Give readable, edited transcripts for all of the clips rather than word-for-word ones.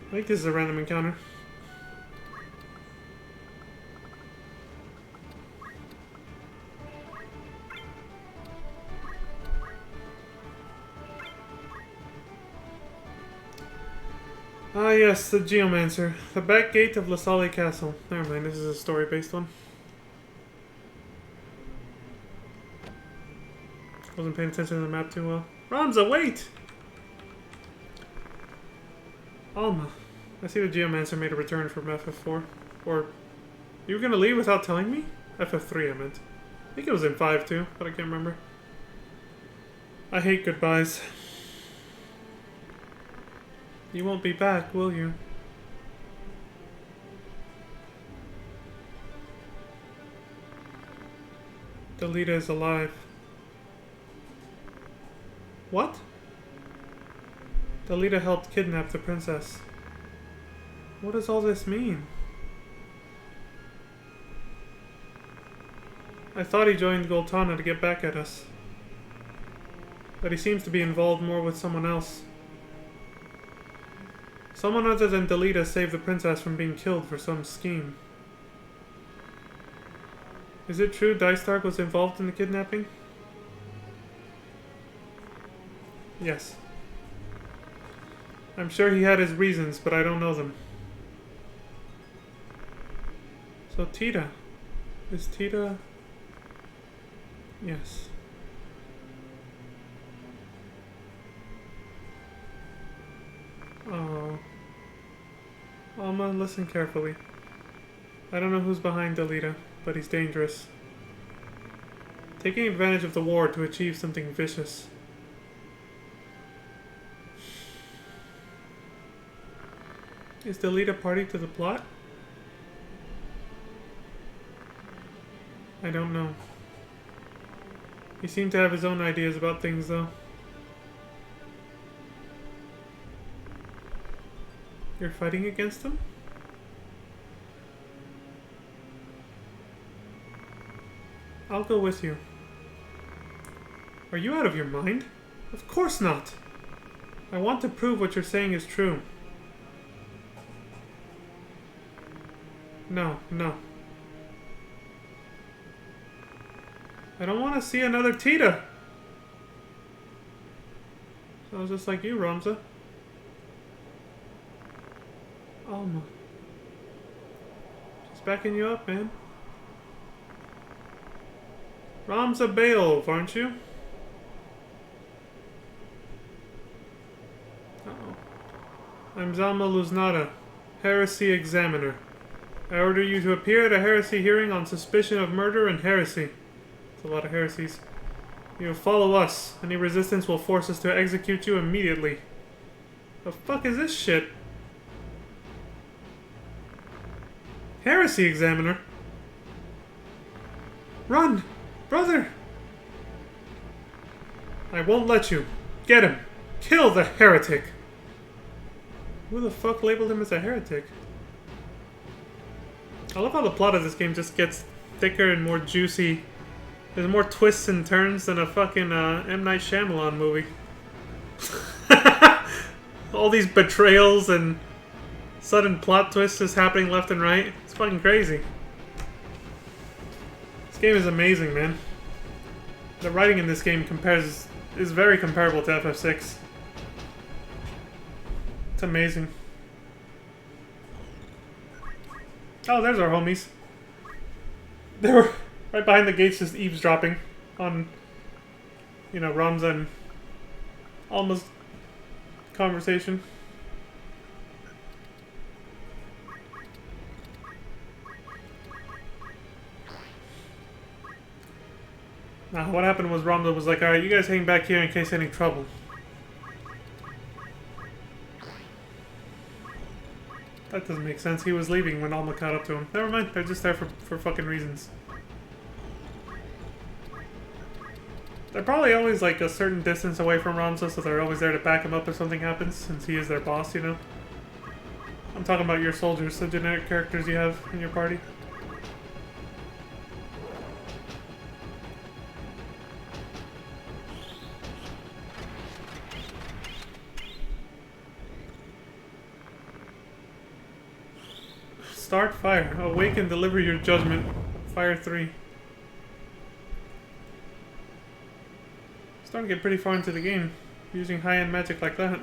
I think this is a random encounter. Ah yes, the Geomancer. The back gate of Lasalle Castle. Never mind, this is a story-based one. Wasn't paying attention to the map too well. Ramza, wait! Alma. I see the Geomancer made a return from FF4. Or, you were gonna leave without telling me? FF3 I meant. I think it was in 5 too, but I can't remember. I hate goodbyes. You won't be back, will you? Delita is alive. What? Delita helped kidnap the princess. What does all this mean? I thought he joined Goltana to get back at us. But he seems to be involved more with someone else. Someone other than Delita saved the princess from being killed for some scheme. Is it true Dystark was involved in the kidnapping? Yes. I'm sure he had his reasons, but I don't know them. So Tita. Is Tita... Yes. Oh. Alma, listen carefully. I don't know who's behind Delita, but he's dangerous. Taking advantage of the war to achieve something vicious. Is Delita party to the plot? I don't know. He seemed to have his own ideas about things, though. You're fighting against him? I'll go with you. Are you out of your mind? Of course not! I want to prove what you're saying is true. No, no. I don't want to see another Tita! Sounds just like you, Ramza. Alma. She's backing you up, man. Ramza Beowulf, aren't you? Uh-oh. I'm Zalma Luznada, Heresy Examiner. I order you to appear at a heresy hearing on suspicion of murder and heresy. It's a lot of heresies. You will follow us. Any resistance will force us to execute you immediately. The fuck is this shit? Heresy Examiner? Run! Brother! I won't let you. Get him! Kill the heretic! Who the fuck labeled him as a heretic? I love how the plot of this game just gets thicker and more juicy. There's more twists and turns than a fucking M. Night Shyamalan movie. All these betrayals and sudden plot twists just happening left and right. It's fucking crazy. This game is amazing, man. The writing in this game is very comparable to FF6. It's amazing. Oh, there's our homies. They were right behind the gates just eavesdropping on, you know, Ramza and Alma's conversation. What happened was Ramza was like, alright, you guys hang back here in case any trouble. That doesn't make sense. He was leaving when Alma caught up to him. Never mind, they're just there for fucking reasons. They're probably always like a certain distance away from Ramza, so they're always there to back him up if something happens, since he is their boss, you know? I'm talking about your soldiers, the generic characters you have in your party. Start fire. Awake and deliver your judgment. Fire 3. Starting to get pretty far into the game, using high-end magic like that.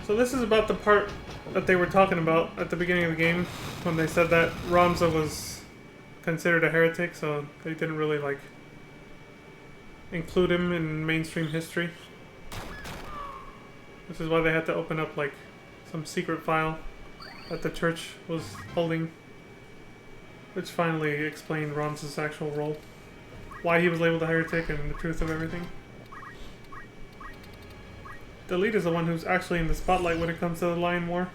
So this is about the part that they were talking about at the beginning of the game, when they said that Ramza was considered a heretic, so they didn't really, like, include him in mainstream history. This is why they had to open up, like, some secret file that the church was holding, which finally explained Ramza's actual role. Why he was labeled a heretic and the truth of everything. The lead is the one who's actually in the spotlight when it comes to the Lion War.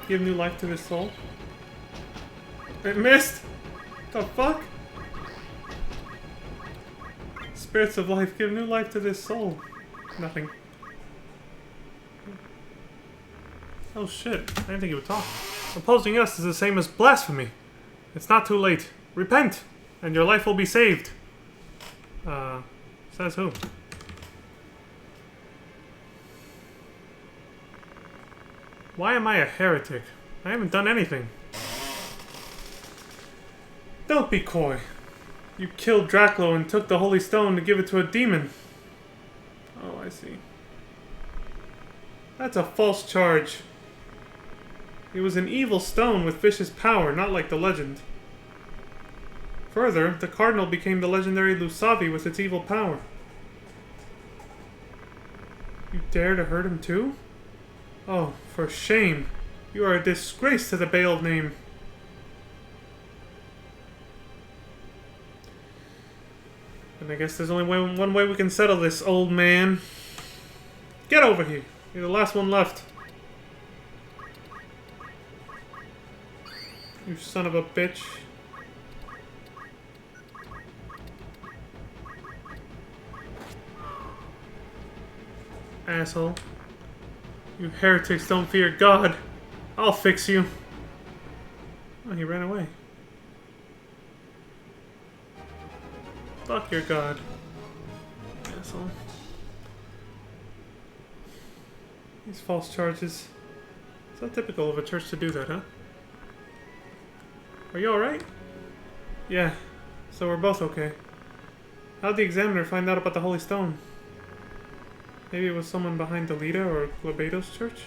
Give new life to this soul. It missed! The fuck? Spirits of life, give new life to this soul. Nothing. Oh shit, I didn't think he would talk. Opposing us is the same as blasphemy. It's not too late. Repent, and your life will be saved. Says who? Why am I a heretic? I haven't done anything. Don't be coy. You killed Draclo and took the Holy Stone to give it to a demon. Oh, I see. That's a false charge. It was an evil stone with vicious power, not like the legend. Further, the Cardinal became the legendary Lusavi with its evil power. You dare to hurt him too? Oh, for shame. You are a disgrace to the Baal name. And I guess there's only one way we can settle this, old man. Get over here. You're the last one left. You son of a bitch. Asshole. You heretics don't fear God. I'll fix you. Oh, he ran away. Fuck your God. Asshole. These false charges. It's not typical of a church to do that, huh? Are you alright? Yeah. So we're both okay. How'd the examiner find out about the Holy Stone? Maybe it was someone behind Delita or Globados Church?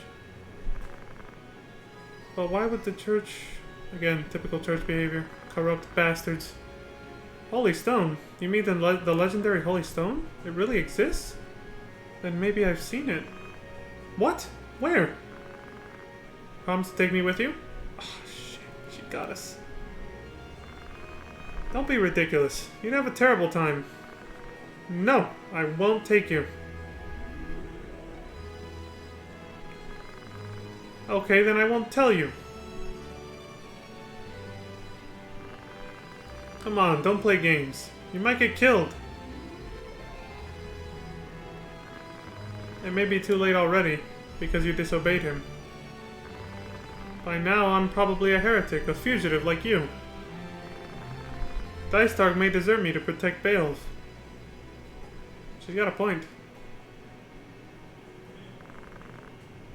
But why would the church... Again, typical church behavior. Corrupt bastards. Holy Stone? You mean the legendary Holy Stone? It really exists? Then maybe I've seen it. What? Where? Promise to take me with you? Oh, shit. She got us. Don't be ridiculous. You'd have a terrible time. No, I won't take you. Okay, then I won't tell you. Come on, don't play games. You might get killed. It may be too late already, because you disobeyed him. By now, I'm probably a heretic, a fugitive like you. Dystark may desert me to protect Baelv. She's got a point.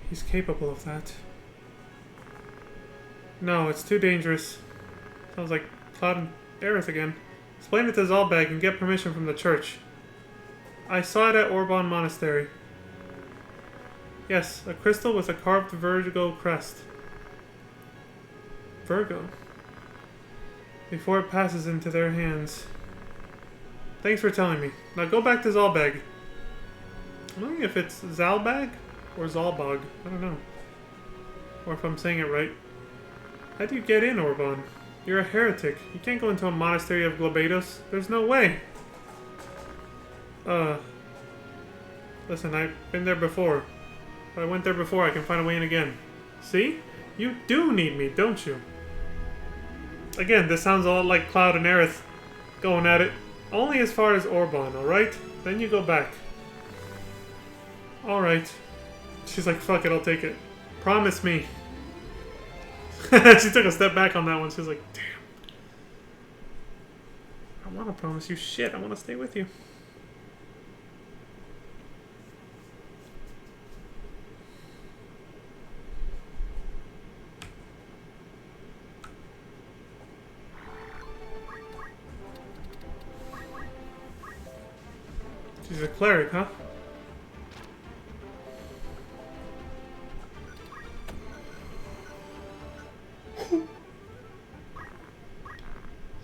He's capable of that. No, it's too dangerous. Sounds like Cloud and Aerith again. Explain it to Zalbag and get permission from the church. I saw it at Orban Monastery. Yes, a crystal with a carved Virgo crest. Virgo? Before it passes into their hands. Thanks for telling me. Now go back to Zalbag. I'm wondering if it's Zalbag or Zalbag. I don't know. Or if I'm saying it right. How do you get in, Orban? You're a heretic. You can't go into a monastery of Globados. There's no way. Listen, I've been there before. If I went there before, I can find a way in again. See? You do need me, don't you? Again, this sounds a lot like Cloud and Aerith going at it. Only as far as Orban, alright? Then you go back. Alright. She's like, fuck it, I'll take it. Promise me. She took a step back on that one. She was like, damn. I want to promise you shit. I want to stay with you. She's a cleric, huh?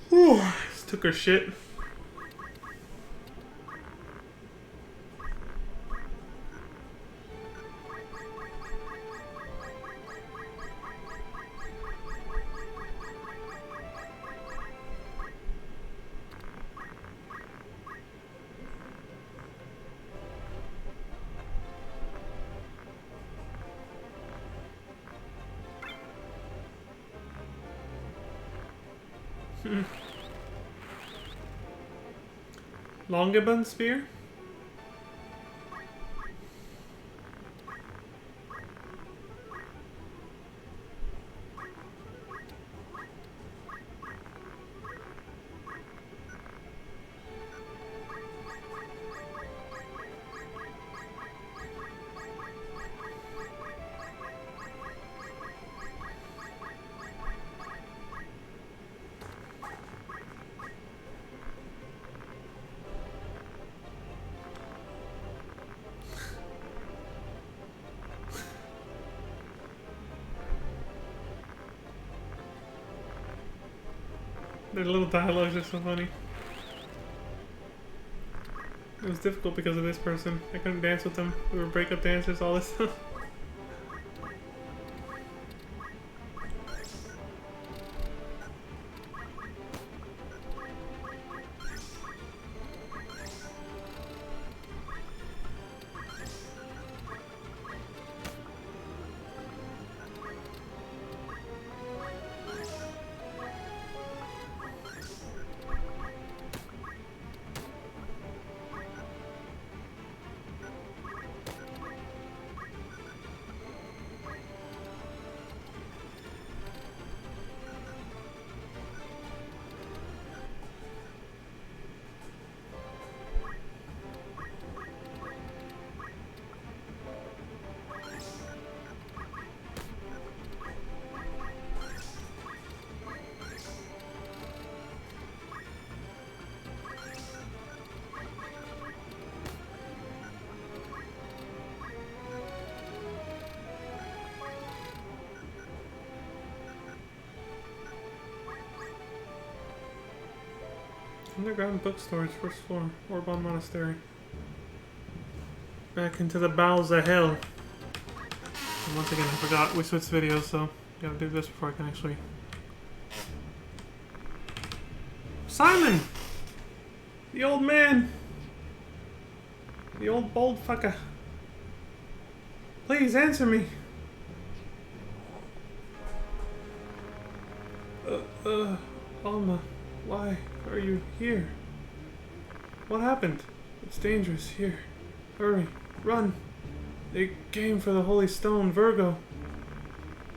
Just took her shit. Longiban spear? Their little dialogues are so funny. It was difficult because of this person. I couldn't dance with them. We were breakup dancers, all this stuff. Underground bookstores, first floor, Orban Monastery. Back into the bowels of hell. And once again, I forgot we switched videos, so gotta do this before I can actually. Simon! The old man! The old bald fucker. Please answer me. Alma, why are you here? What happened? It's dangerous here. Hurry, run. They came for the Holy Stone, Virgo.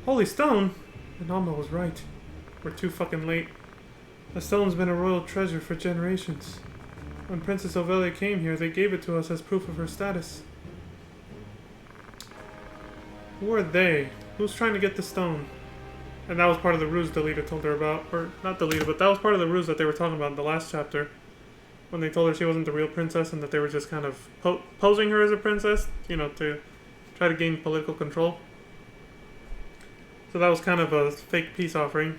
Holy Stone? And Alma was right. We're too fucking late. The stone's been a royal treasure for generations. When Princess Ovelia came here, they gave it to us as proof of her status. Who are they? Who's trying to get the stone? And that was part of the ruse Delita told her about. Or, not Delita, but that was part of the ruse that they were talking about in the last chapter. When they told her she wasn't the real princess and that they were just kind of posing her as a princess, you know, to try to gain political control. So that was kind of a fake peace offering.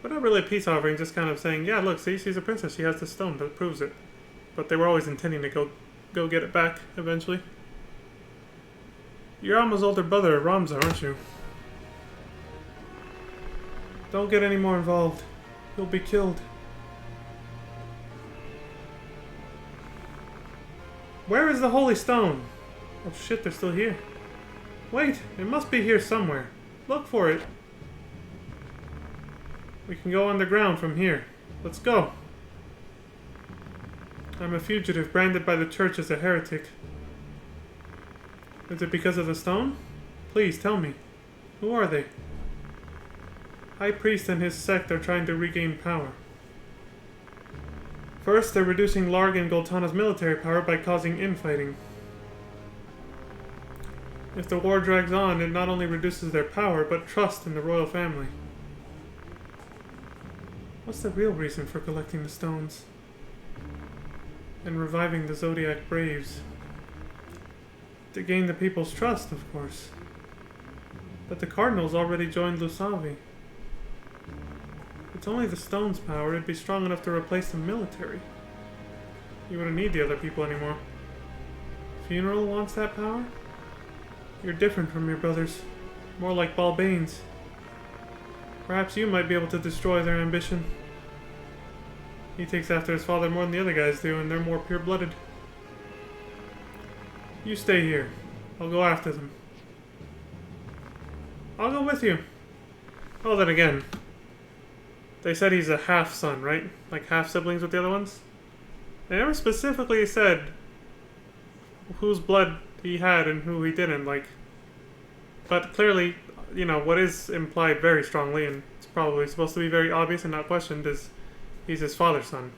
But not really a peace offering, just kind of saying, yeah, look, see, she's a princess. She has this stone that proves it. But they were always intending to go get it back eventually. You're Alma's older brother, Ramza, aren't you? Don't get any more involved. You'll be killed. Where is the Holy Stone? Oh shit, they're still here. Wait, it must be here somewhere. Look for it. We can go underground from here. Let's go. I'm a fugitive branded by the church as a heretic. Is it because of the stone? Please tell me. Who are they? High Priest and his sect are trying to regain power. First, they're reducing Larg and Goltana's military power by causing infighting. If the war drags on, it not only reduces their power, but trust in the royal family. What's the real reason for collecting the stones? And reviving the Zodiac Braves? To gain the people's trust, of course. But the Cardinals already joined Lusavi. It's only the stone's power. It'd be strong enough to replace the military. You wouldn't need the other people anymore. Funeral wants that power? You're different from your brothers. More like Balbanes. Perhaps you might be able to destroy their ambition. He takes after his father more than the other guys do, and they're more pure-blooded. You stay here. I'll go after them. I'll go with you. Oh, then again. They said he's a half-son, right? Like half-siblings with the other ones? They never specifically said whose blood he had and who he didn't, like... But clearly, you know, what is implied very strongly, and it's probably supposed to be very obvious and not questioned, is he's his father's son.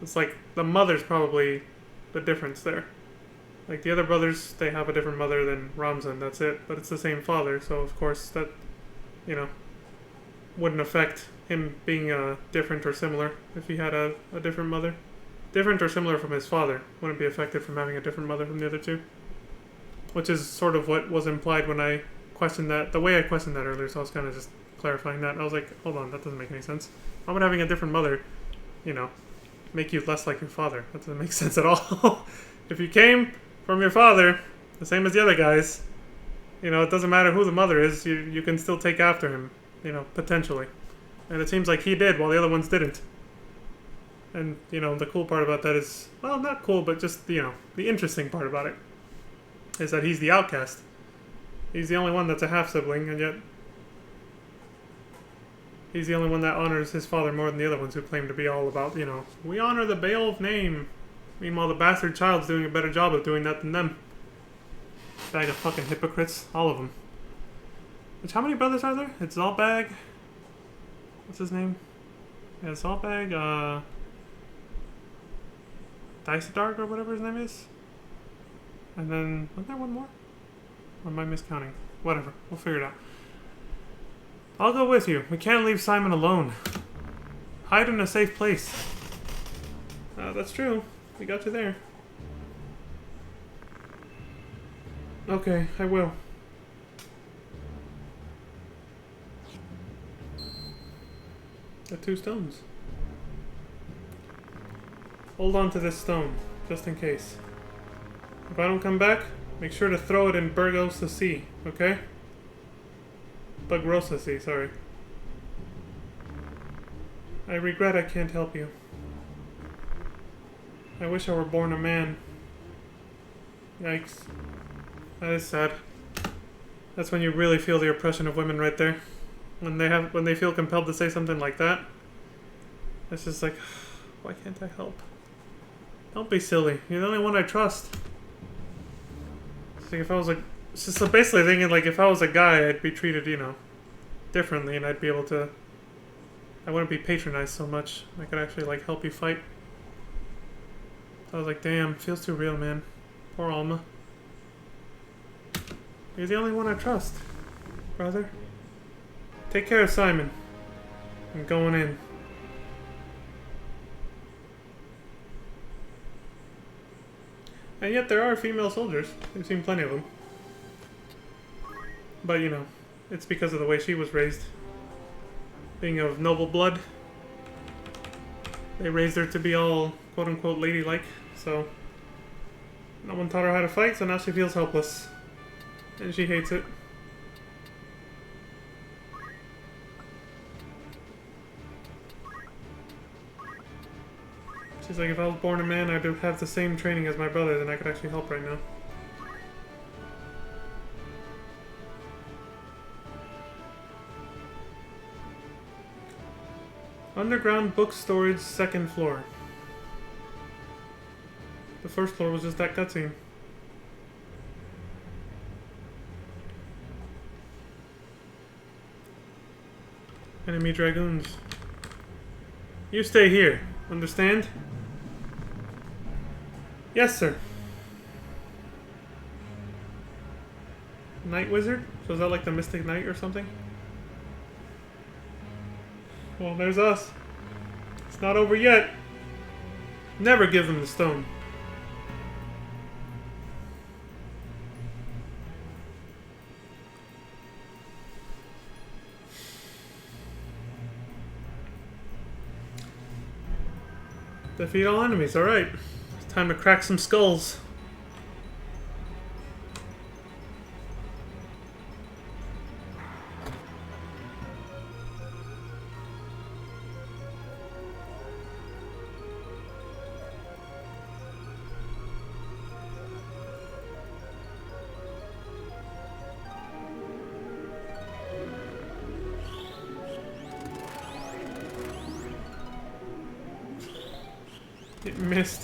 It's like, the mother's probably the difference there. Like, the other brothers, they have a different mother than Ramza, and that's it. But it's the same father, so of course that, you know, wouldn't affect him being different or similar if he had a different mother. Different or similar from his father wouldn't be affected from having a different mother from the other two. Which is sort of what was implied when I questioned that, the way I questioned that earlier, so I was kind of just clarifying that. I was like, hold on, that doesn't make any sense. Why would having a different mother, you know, make you less like your father? That doesn't make sense at all. If you came from your father, the same as the other guys, you know, it doesn't matter who the mother is, you can still take after him, you know, potentially. And it seems like he did, while the other ones didn't. And, you know, the cool part about that is, well, not cool, but just, you know, the interesting part about it is that he's the outcast. He's the only one that's a half-sibling, and yet he's the only one that honors his father more than the other ones who claim to be all about, you know, we honor the Beowulf name. Meanwhile, the bastard child's doing a better job of doing that than them. Bag of fucking hypocrites. All of them. Which, how many brothers are there? It's Zalbag. What's his name? Yeah, Zalbag, Dysadarg or whatever his name is. And then, wasn't there one more? Or am I miscounting? Whatever. We'll figure it out. I'll go with you. We can't leave Simon alone. Hide in a safe place. That's true. We got you there. Okay, I will. The 2 stones. Hold on to this stone, just in case. If I don't come back, make sure to throw it in Burgosa Sea, okay? Bugrosa Sea, sorry. I regret I can't help you. I wish I were born a man. Yikes. That is sad. That's when you really feel the oppression of women right there. When they feel compelled to say something like that. It's just like, why can't I help? Don't be silly. You're the only one I trust. It's like if I was like, it's just basically thinking like if I was a guy, I'd be treated, you know, differently, and I'd be able to. I wouldn't be patronized so much. I could actually like help you fight. So I was like, damn, feels too real, man. Poor Alma. You're the only one I trust, brother. Take care of Simon. I'm going in. And yet there are female soldiers. We've seen plenty of them. But, you know, it's because of the way she was raised. Being of noble blood. They raised her to be all, quote-unquote, ladylike. So, no one taught her how to fight, so now she feels helpless. And she hates it. She's like, if I was born a man, I'd have the same training as my brothers, and I could actually help right now. Underground book storage, 2nd floor. The 1st floor was just that cutscene. Enemy dragoons. You stay here. Understand? Yes, sir. Night Wizard? So is that like the Mystic Knight or something? Well, there's us. It's not over yet. Never give them the stone. Defeat all enemies, alright. It's time to crack some skulls. It missed.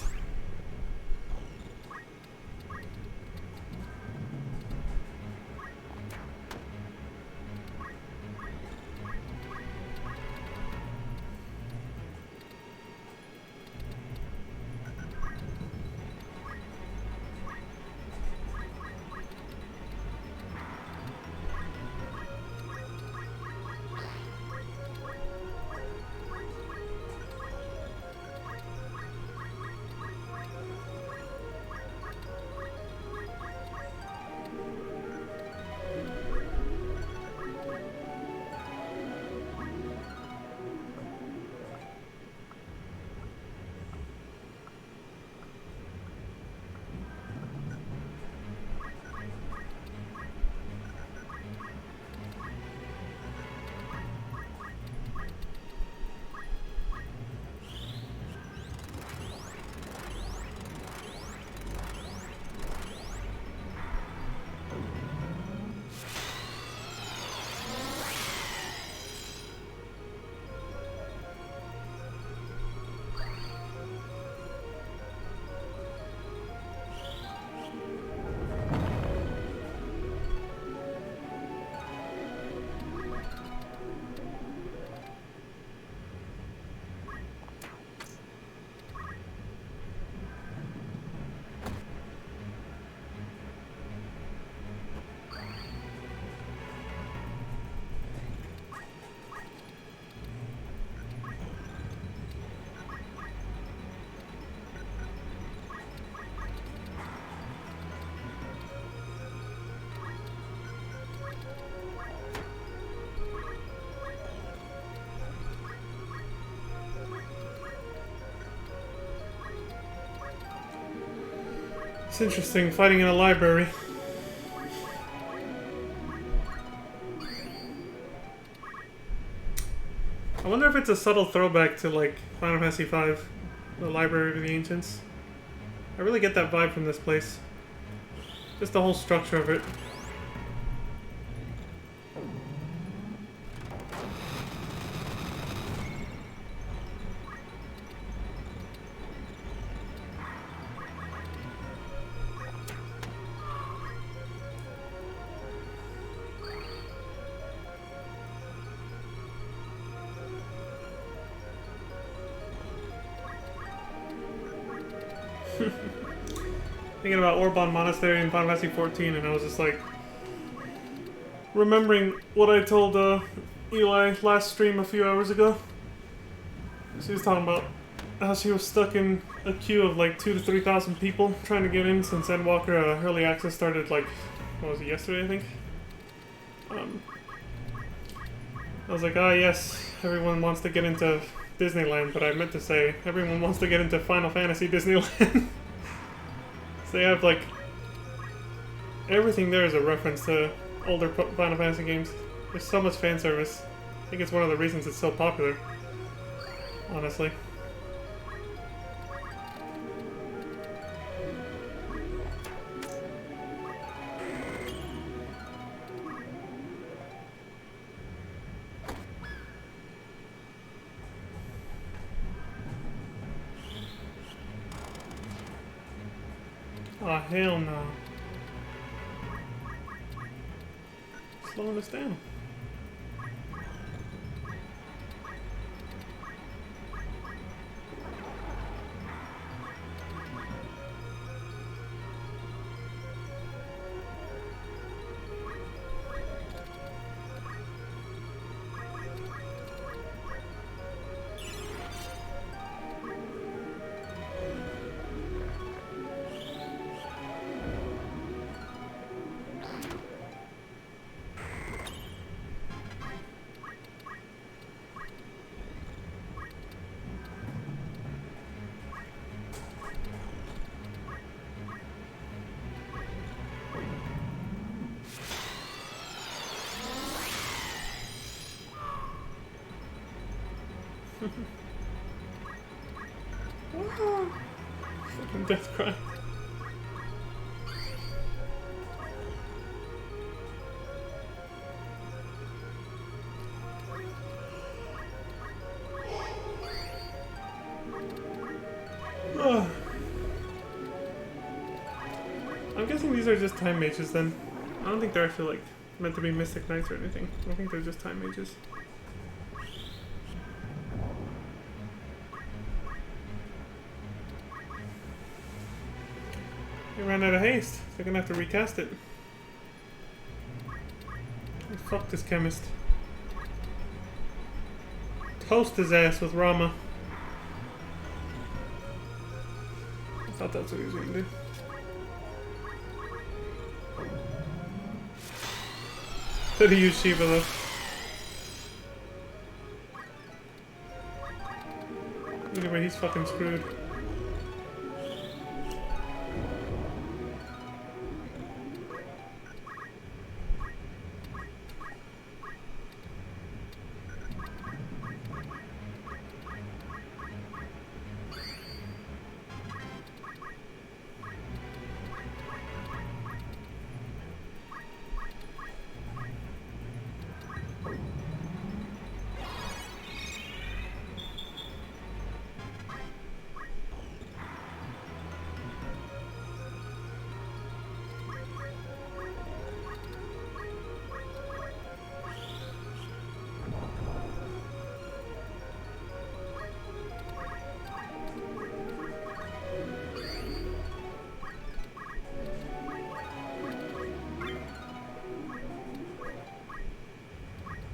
It's interesting fighting in a library. I wonder if it's a subtle throwback to like Final Fantasy V, the Library of the Ancients. I really get that vibe from this place. Just the whole structure of it. Thinking about Orban Monastery in Final Fantasy 14, and I was just like remembering what I told Eli last stream a few hours ago. She was talking about how she was stuck in a queue of like 2,000 to 3,000 people trying to get in since Endwalker early access started like, what was it, yesterday I think? I was like, ah yes, everyone wants to get into Disneyland, but I meant to say everyone wants to get into Final Fantasy Disneyland. So they have like everything there is a reference to older Final Fantasy games. There's so much fan service. I think it's one of the reasons it's so popular, honestly. Oh, hell no. Slowing us down. Fucking death cry. I'm guessing these are just time mages then. I don't think they're actually like meant to be Mystic Knights or anything. I think they're just time mages. They ran out of haste. They're gonna have to recast it. Oh, fuck this chemist. Toast his ass with Rama. I thought that's what he was gonna do. Could have used Shiva though. Either way, he's fucking screwed.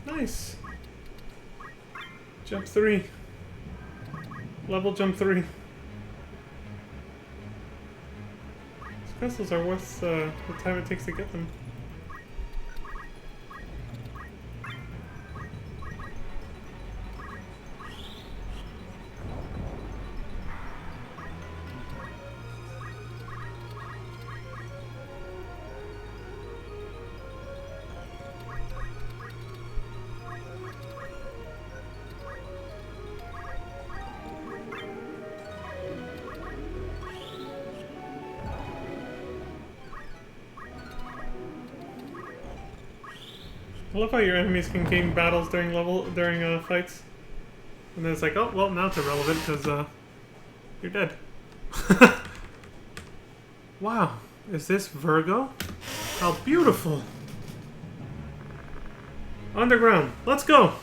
Nice. Jump 3. Level jump 3. These crystals are worth the time it takes to get them. I love how your enemies can gain battles during fights. And then it's like, oh, well, now it's irrelevant because you're dead. Wow, is this Virgo? How beautiful! Underground, let's go!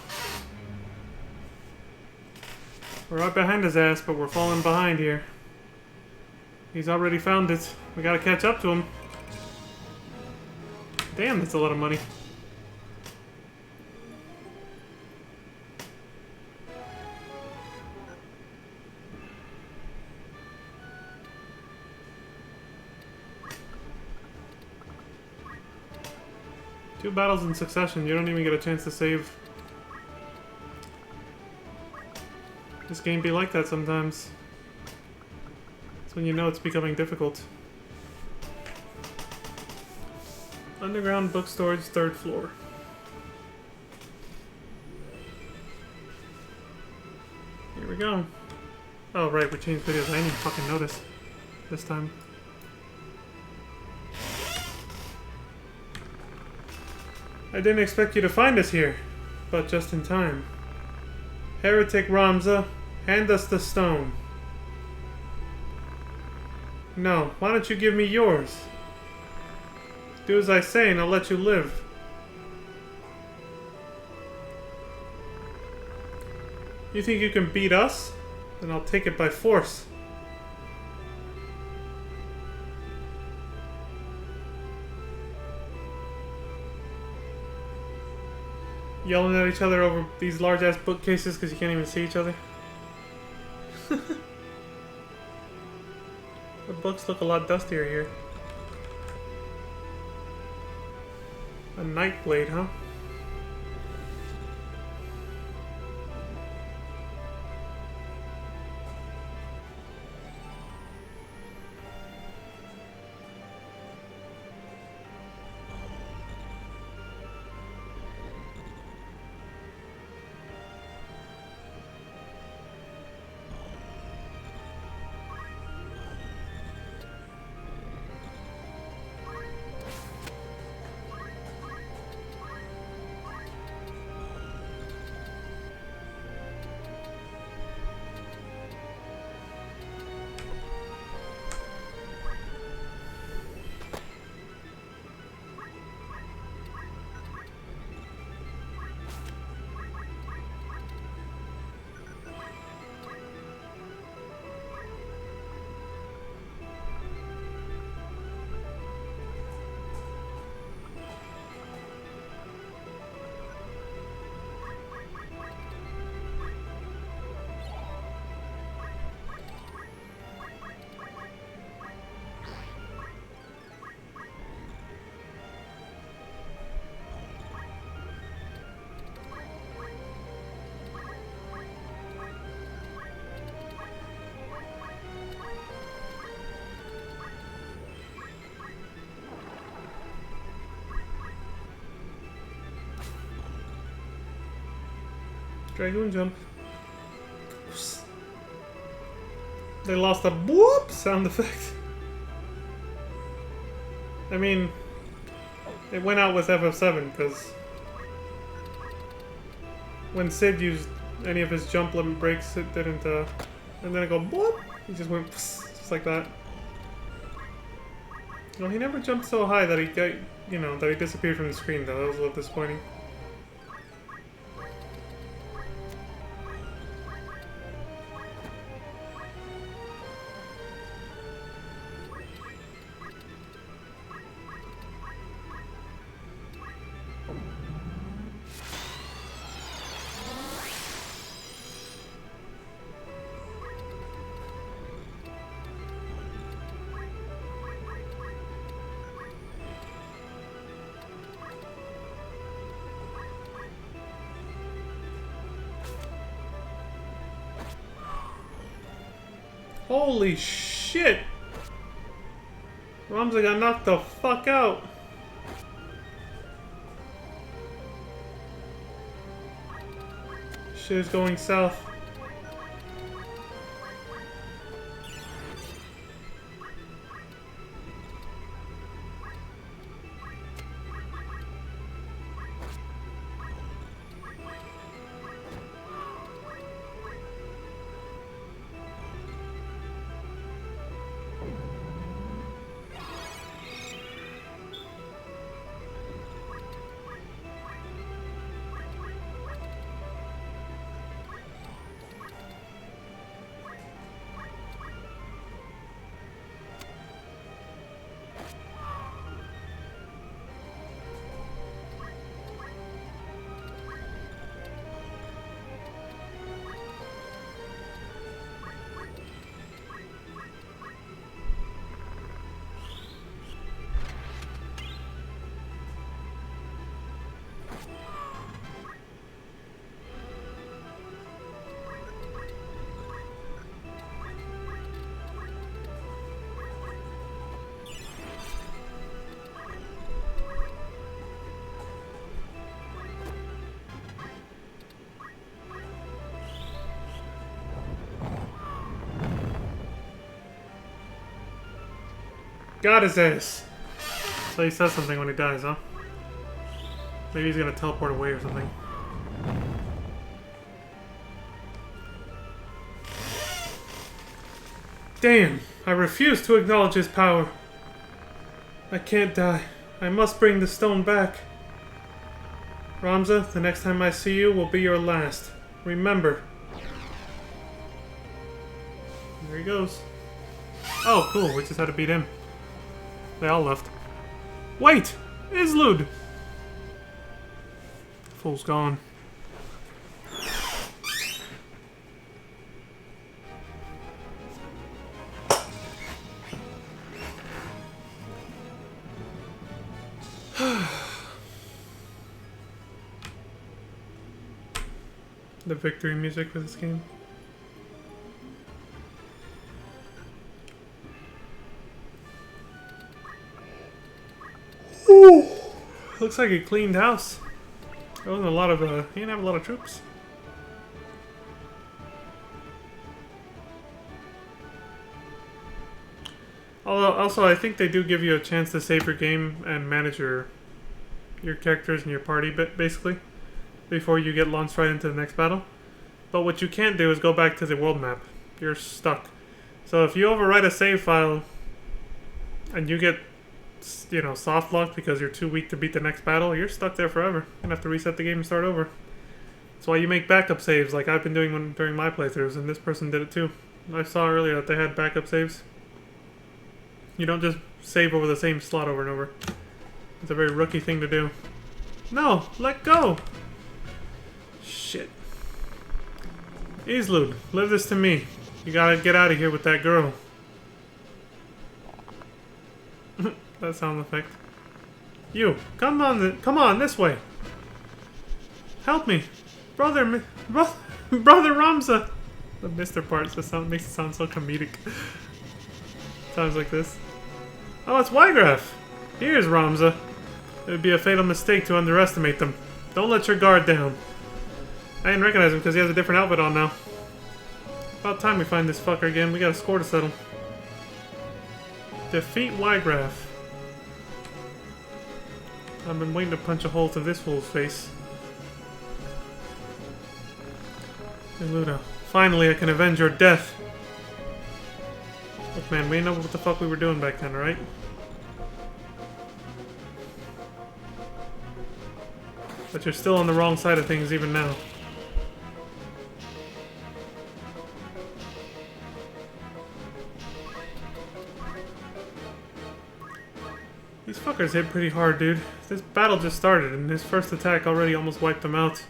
We're right behind his ass, but we're falling behind here. He's already found it. We gotta catch up to him. Damn, that's a lot of money. Two battles in succession, you don't even get a chance to save. This game be like that sometimes. That's when you know it's becoming difficult. Underground book storage, 3rd floor. Here we go. Oh right, we changed videos. I didn't even fucking notice this time. I didn't expect you to find us here, but just in time. Heretic Ramza, hand us the stone. No, why don't you give me yours? Do as I say and I'll let you live. You think you can beat us? Then I'll take it by force. Yelling at each other over these large-ass bookcases because you can't even see each other. The books look a lot dustier here. A Nightblade, huh? Dragoon jump. They lost a whoop sound effect. I mean, it went out with FF7 because when Sid used any of his jump limit breaks, it didn't, and then it go whoop. He just went just like that. No, he never jumped so high that he got, you know, that he disappeared from the screen though. That was a little disappointing. Holy shit! Ramza got knocked the fuck out. Shit is going south. Got his ass. So he says something when he dies, huh? Maybe he's gonna teleport away or something. Damn! I refuse to acknowledge his power. I can't die. I must bring the stone back. Ramza, the next time I see you will be your last. Remember. There he goes. Oh, cool. We just had to beat him. They all left. Wait! Islud! Fool's gone. The victory music for this game. Ooh. Looks like a cleaned house. There wasn't a lot of, he didn't have a lot of troops. Although, also, I think they do give you a chance to save your game and manage your characters and your party, basically, before you get launched right into the next battle. But what you can't do is go back to the world map. You're stuck. So if you overwrite a save file and you get, you know, soft locked because you're too weak to beat the next battle, you're stuck there forever. You're gonna have to reset the game and start over. That's why you make backup saves like I've been doing during my playthroughs, and this person did it too. I saw earlier that they had backup saves. You don't just save over the same slot over and over. It's a very rookie thing to do. No! Let go! Shit. Islud, leave this to me. You gotta get out of here with that girl. That sound effect. You, come on this way. Help me. Brother Ramza. The Mr. part just makes it sound so comedic. Sounds like this. Oh, it's Wygraf. Here's Ramza. It would be a fatal mistake to underestimate them. Don't let your guard down. I didn't recognize him because he has a different outfit on now. About time we find this fucker again. We got a score to settle. Defeat Wygraf. I've been waiting to punch a hole through this fool's face. Hey, Luda. Finally, I can avenge your death. Look, man, we know what the fuck we were doing back then, right? But you're still on the wrong side of things even now. These fuckers hit pretty hard, dude. This battle just started, and his first attack already almost wiped them out.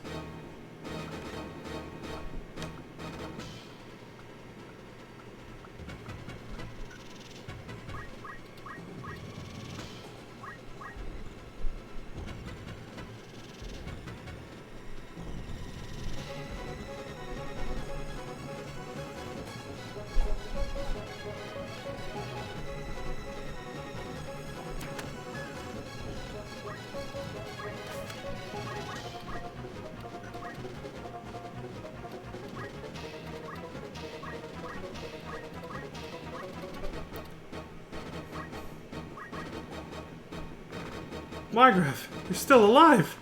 Wygraf, you're still alive!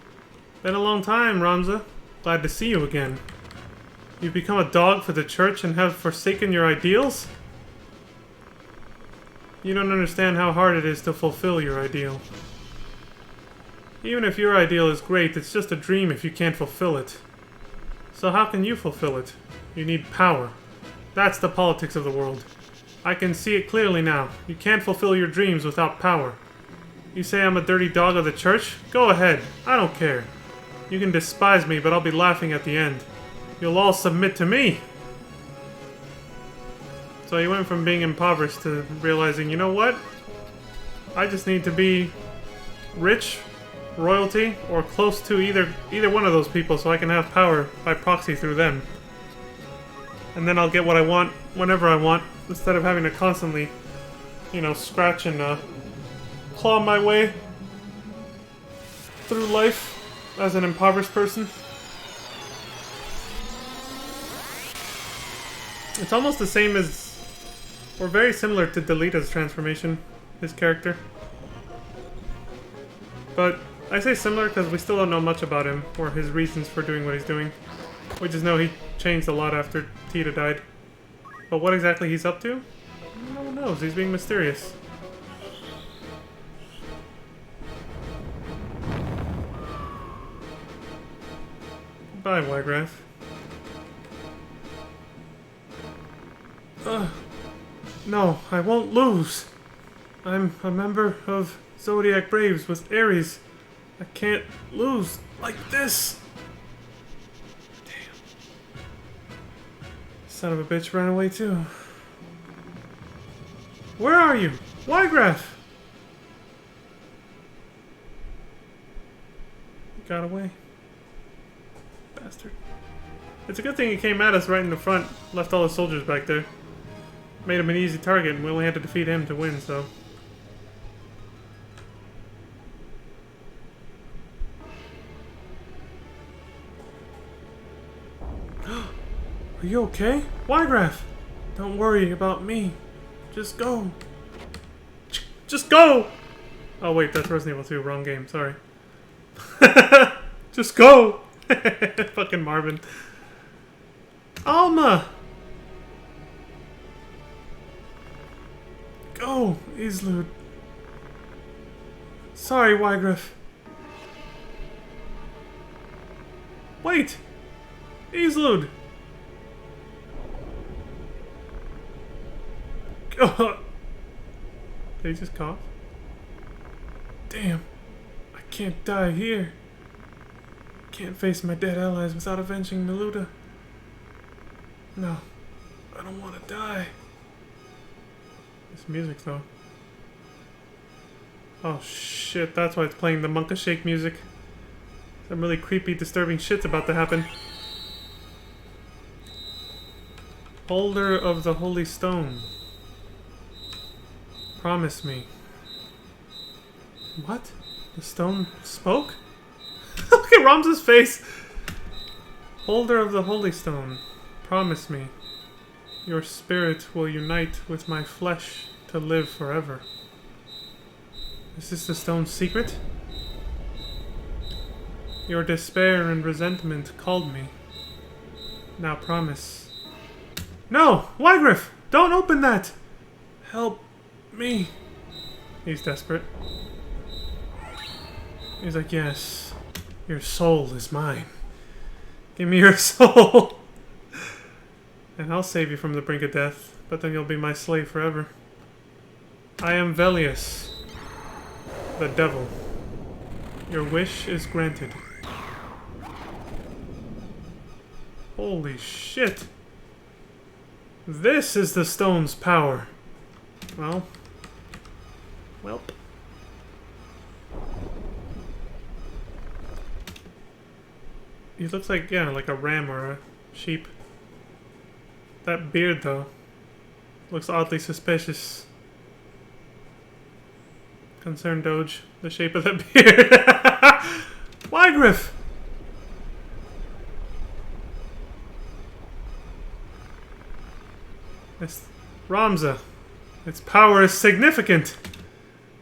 Been a long time, Ramza. Glad to see you again. You've become a dog for the church and have forsaken your ideals? You don't understand how hard it is to fulfill your ideal. Even if your ideal is great, it's just a dream if you can't fulfill it. So how can you fulfill it? You need power. That's the politics of the world. I can see it clearly now. You can't fulfill your dreams without power. You say I'm a dirty dog of the church? Go ahead. I don't care. You can despise me, but I'll be laughing at the end. You'll all submit to me! So he went from being impoverished to realizing, you know what? I just need to be rich, royalty, or close to either one of those people so I can have power by proxy through them. And then I'll get what I want whenever I want, instead of having to constantly, you know, scratch and claw my way through life as an impoverished person. It's almost the same as, or very similar to Delita's transformation his character. But I say similar because we still don't know much about him or his reasons for doing what he's doing. We just know he changed a lot after Tita died. But what exactly he's up to? No one knows. He's being mysterious. Bye, Wygraf. No, I won't lose. I'm a member of Zodiac Braves with Ares. I can't lose like this. Damn. Son of a bitch ran away too. Where are you? Wygraf! Got away. Bastard. It's a good thing he came at us right in the front, left all the soldiers back there. Made him an easy target, and we only had to defeat him to win, so... Are you okay? Wygraf! Don't worry about me. Just go. Just go! Oh wait, that's Resident Evil 2. Wrong game, sorry. Just go! Fucking Marvin. Alma! Go, Islud. Sorry, Wygraf. Wait! Islud! Did he just cough? Damn. I can't die here. Can't face my dead allies without avenging Miluta. No. I don't want to die. This music, though. Oh shit, that's why it's playing the Monka Shake music. Some really creepy, disturbing shit's about to happen. Holder of the Holy Stone. Promise me. What? The stone spoke? Look at Ramza's face! Holder of the Holy Stone. Promise me. Your spirit will unite with my flesh to live forever. Is this the stone's secret? Your despair and resentment called me. Now promise. No! Wygraf! Don't open that! Help me. He's desperate. He's like, yes. Your soul is mine. Give me your soul! And I'll save you from the brink of death, but then you'll be my slave forever. I am Velius, the devil. Your wish is granted. Holy shit. This is the stone's power. Well. Welp. He looks like, yeah, like a ram or a sheep. That beard, though, looks oddly suspicious. Concern Doge, the shape of that beard. Wygraf! It's Ramza. Its power is significant.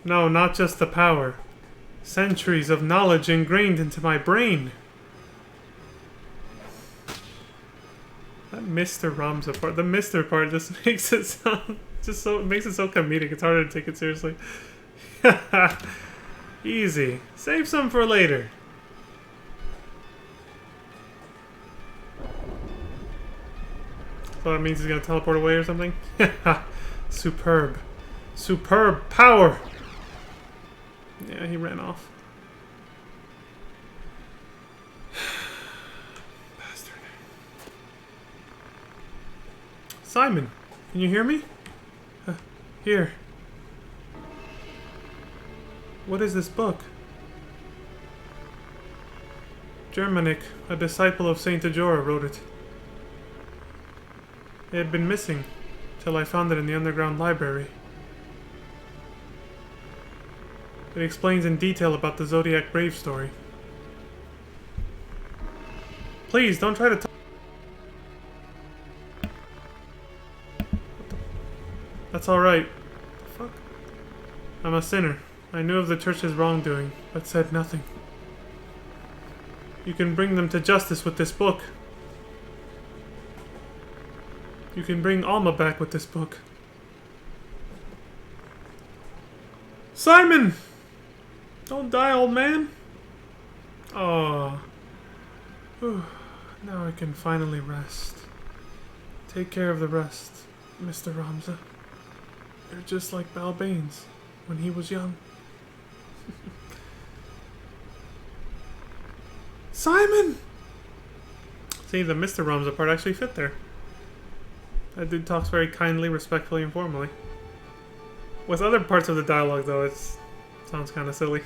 No, not just the power. Centuries of knowledge ingrained into my brain. That Mr. Ramza part, the Mr. part just makes it sound, it makes it so comedic, it's harder to take it seriously. Easy. Save some for later. So that means he's gonna teleport away or something? Superb. Superb power! Yeah, he ran off. Bastard. Simon, can you hear me? Here. What is this book? Germanic, a disciple of Saint Ajora, wrote it. It had been missing, till I found it in the underground library. It explains in detail about the Zodiac Brave story. Please, don't try to talk. That's alright. Fuck. I'm a sinner. I knew of the church's wrongdoing, but said nothing. You can bring them to justice with this book. You can bring Alma back with this book. Simon! Don't die, old man. Oh. Now I can finally rest. Take care of the rest, Mr. Ramza. You're just like Balbanes when he was young. Simon! See, the Mr. Ramza part actually fit there. That dude talks very kindly, respectfully, and formally. With other parts of the dialogue, though, it sounds kind of silly.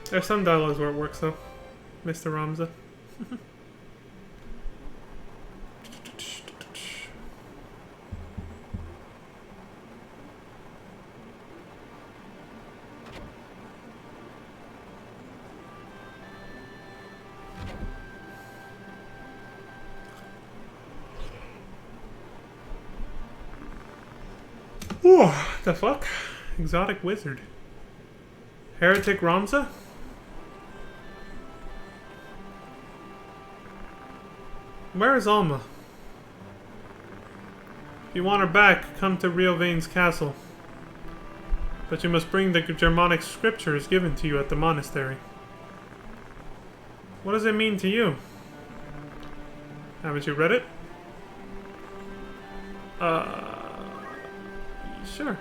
There's some dialogues where it works, though. Mr. Ramza. Ooh, the fuck? Exotic wizard. Heretic Ramza? Where is Alma? If you want her back, come to Rielvain's castle. But you must bring the Germanic scriptures given to you at the monastery. What does it mean to you? Haven't you read it? Sure.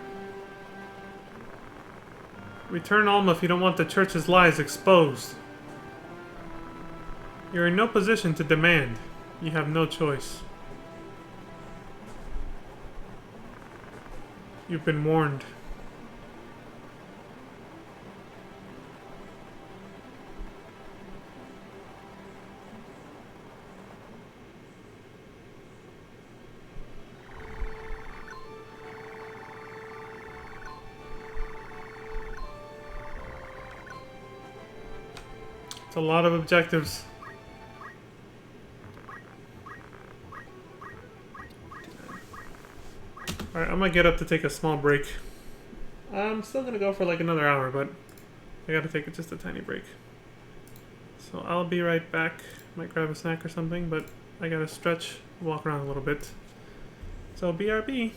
Return Alma if you don't want the church's lies exposed. You're in no position to demand. You have no choice. You've been warned. It's a lot of objectives. Alright, I'm gonna get up to take a small break. I'm still gonna go for like another hour, but I gotta take just a tiny break. So I'll be right back. Might grab a snack or something, but I gotta stretch, walk around a little bit. So BRB.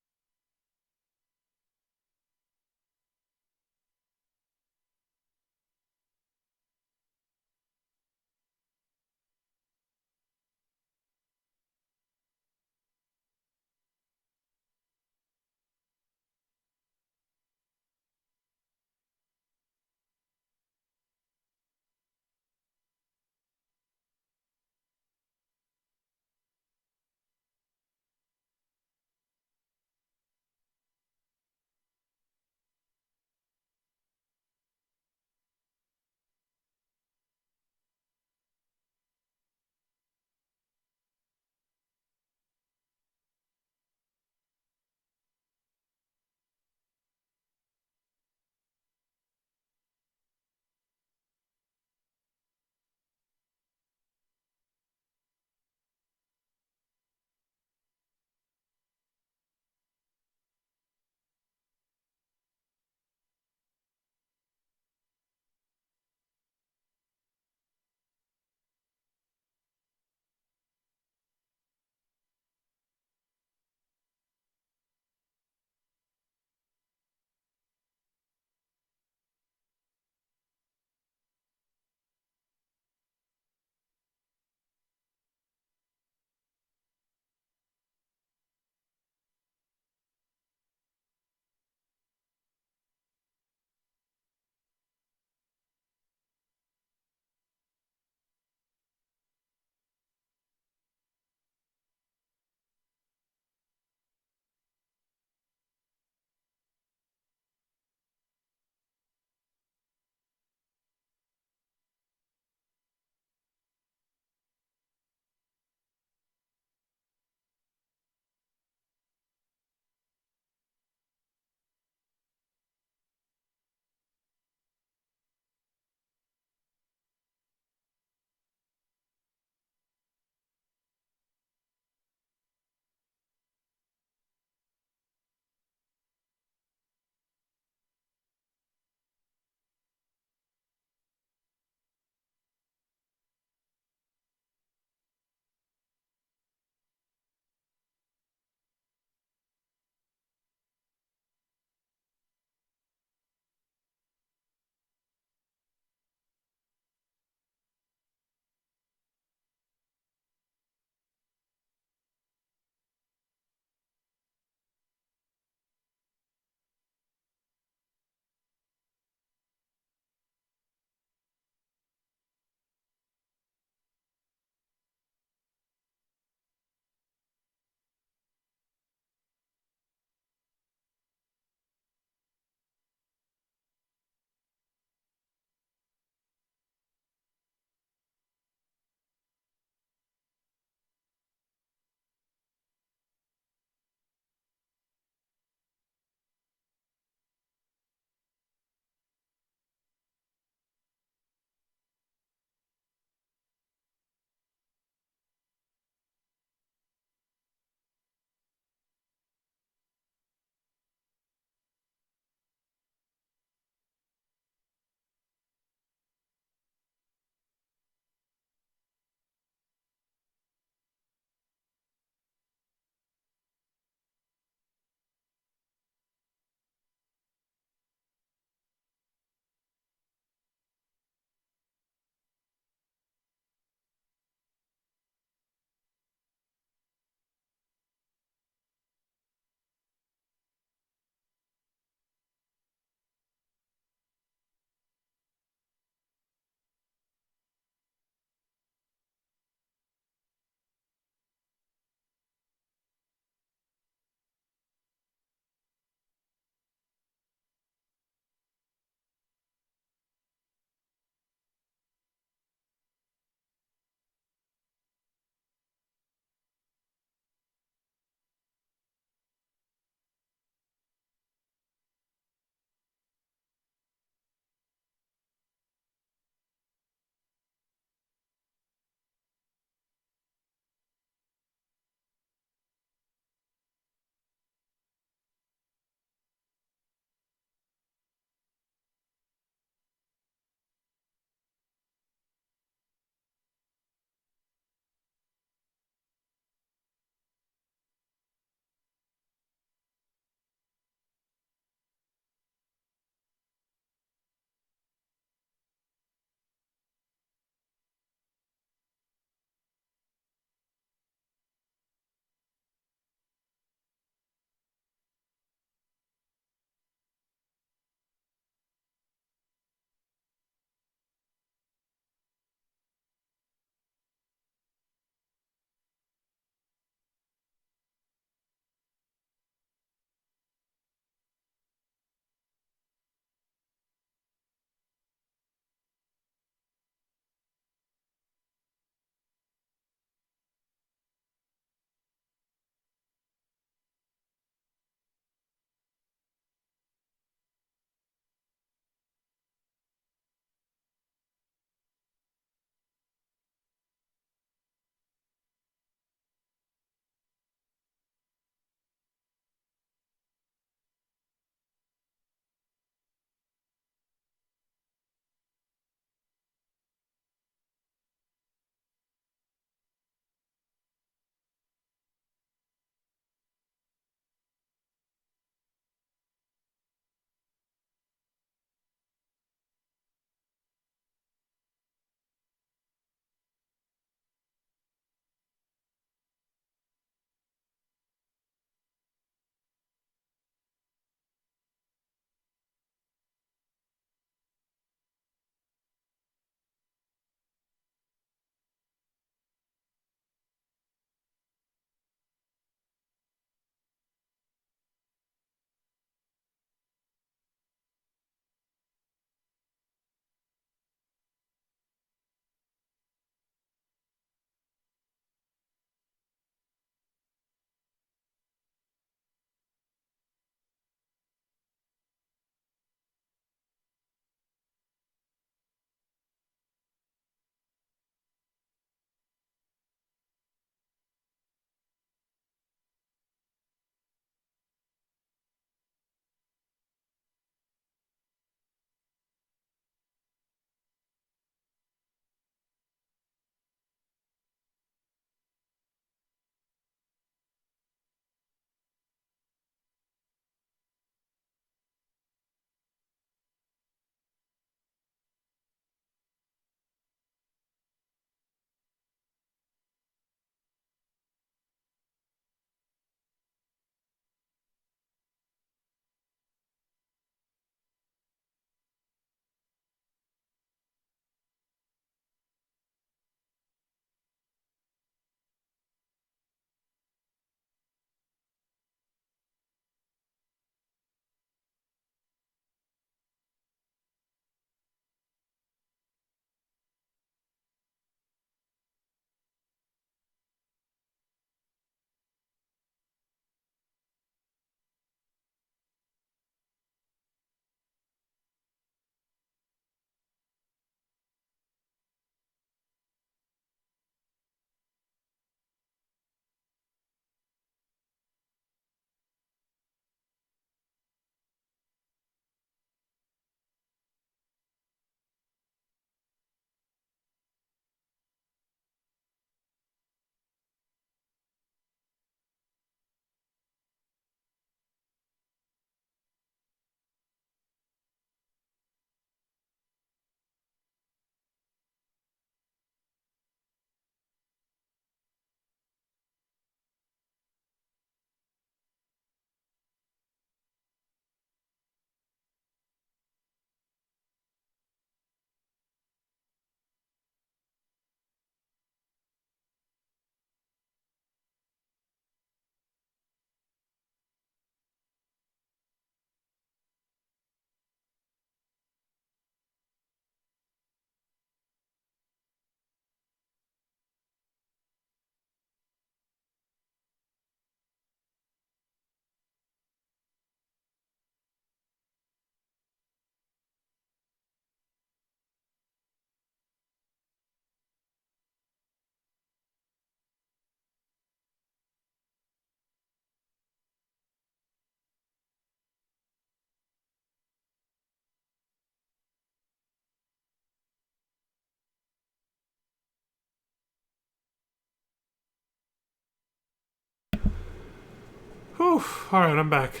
Whew. Alright, I'm back.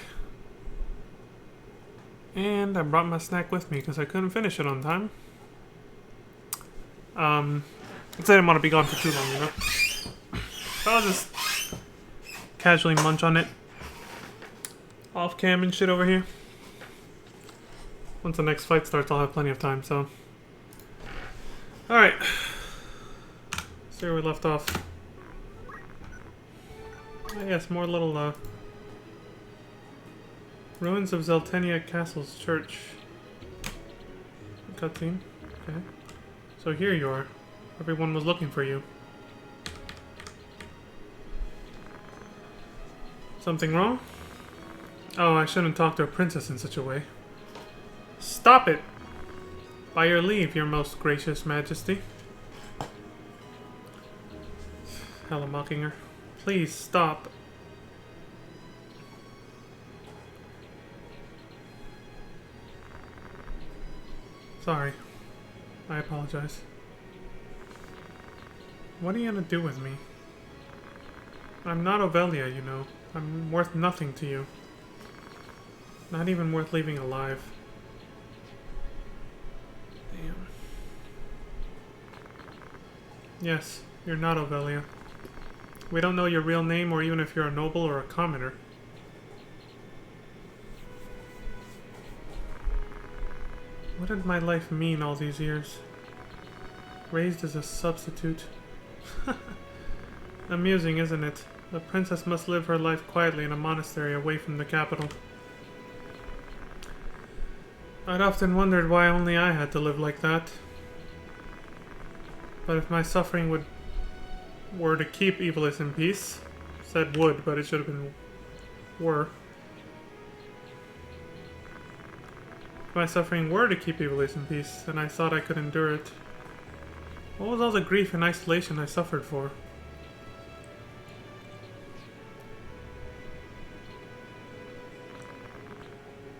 And I brought my snack with me because I couldn't finish it on time. I didn't want to be gone for too long, you know? So I'll just casually munch on it. Off cam and shit over here. Once the next fight starts, I'll have plenty of time, so. Alright. See where we left off. I guess more little, ruins of Zeltenia Castle's church. Cutscene. Okay. So here you are. Everyone was looking for you. Something wrong? Oh, I shouldn't talk to a princess in such a way. Stop it! By your leave, your most gracious majesty. Hella mocking her. Please, stop. Sorry. I apologize. What are you gonna do with me? I'm not Ovelia, you know. I'm worth nothing to you. Not even worth leaving alive. Damn. Yes, you're not Ovelia. We don't know your real name or even if you're a noble or a commoner. What did my life mean all these years? Raised as a substitute. Amusing, isn't it? The princess must live her life quietly in a monastery away from the capital. I'd often wondered why only I had to live like that. But if my suffering were to keep Evilis in peace, said would, but it should have been were. If my suffering were to keep Evilis in peace, then I thought I could endure it. What was all the grief and isolation I suffered for?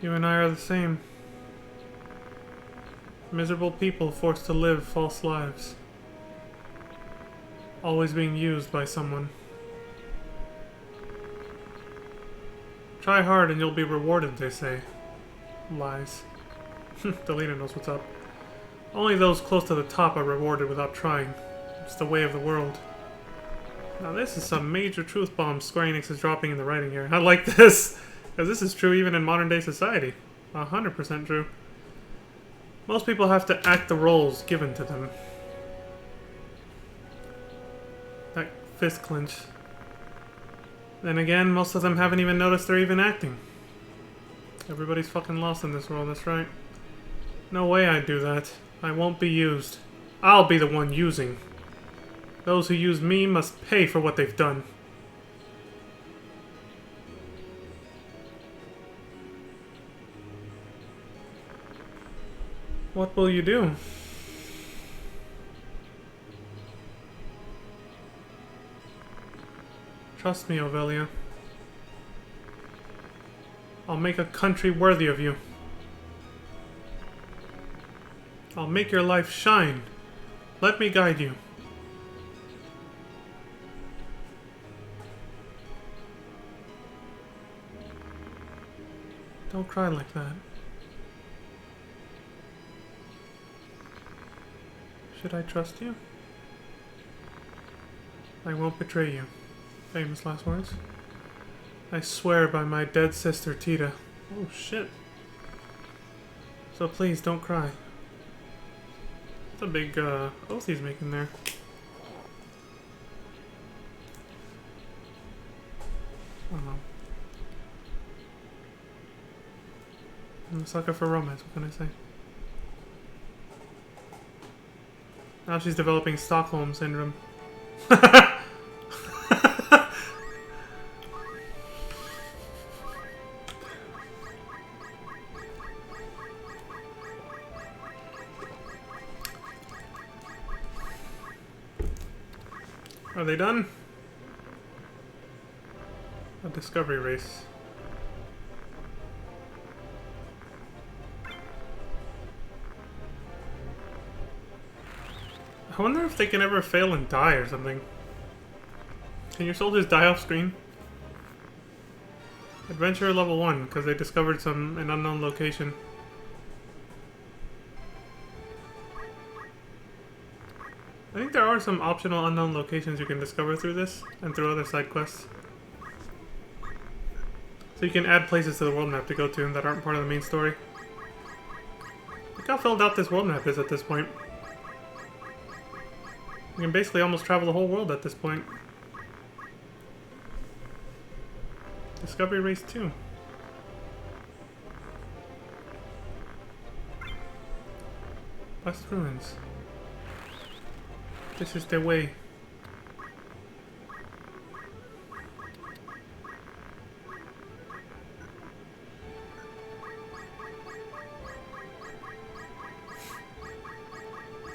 You and I are the same. Miserable people forced to live false lives. Always being used by someone. Try hard and you'll be rewarded, they say. Lies. Delina knows what's up. Only those close to the top are rewarded without trying. It's the way of the world. Now this is some major truth bomb Square Enix is dropping in the writing here. I like this! Because this is true even in modern day society. 100% true. Most people have to act the roles given to them. That fist clench. Then again, most of them haven't even noticed they're even acting. Everybody's fucking lost in this world, that's right. No way I'd do that. I won't be used. I'll be the one using. Those who use me must pay for what they've done. What will you do? Trust me, Ovelia. I'll make a country worthy of you. I'll make your life shine. Let me guide you. Don't cry like that. Should I trust you? I won't betray you. Famous last words. I swear by my dead sister, Tita. Oh, shit. So please, don't cry. That's a big, oath he's making there. I don't know. I'm a sucker for romance, what can I say? Now she's developing Stockholm Syndrome. Are they done? A discovery race. I wonder if they can ever fail and die or something. Can your soldiers die off screen? Adventurer level 1, because they discovered an unknown location. I think there are some optional unknown locations you can discover through this, and through other side quests. So you can add places to the world map to go to that aren't part of the main story. Look how filled out this world map is at this point. You can basically almost travel the whole world at this point. Discovery Race 2. West Ruins. This is the way.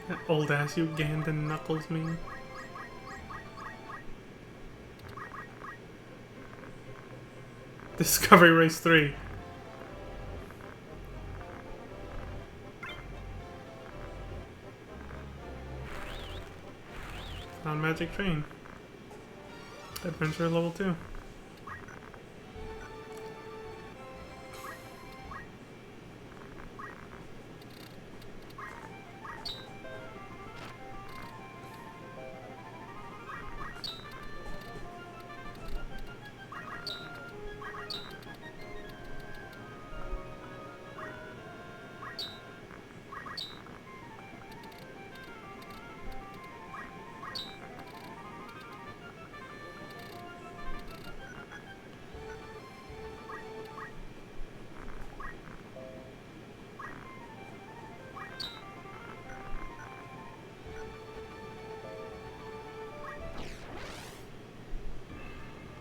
That old ass Ugandan Knuckles meme. Discovery Race 3. Found Magic Train. Adventure level 2.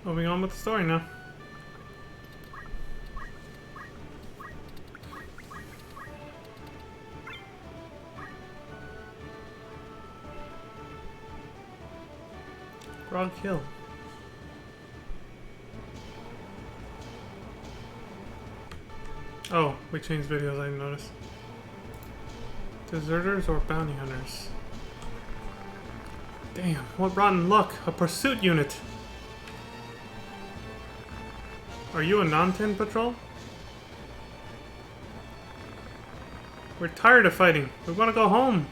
Moving on with the story now. Grog Hill. Oh, we changed videos, I didn't notice. Deserters or bounty hunters? Damn, what rotten luck. A pursuit unit. Are you a non-tin patrol? We're tired of fighting. We want to go home.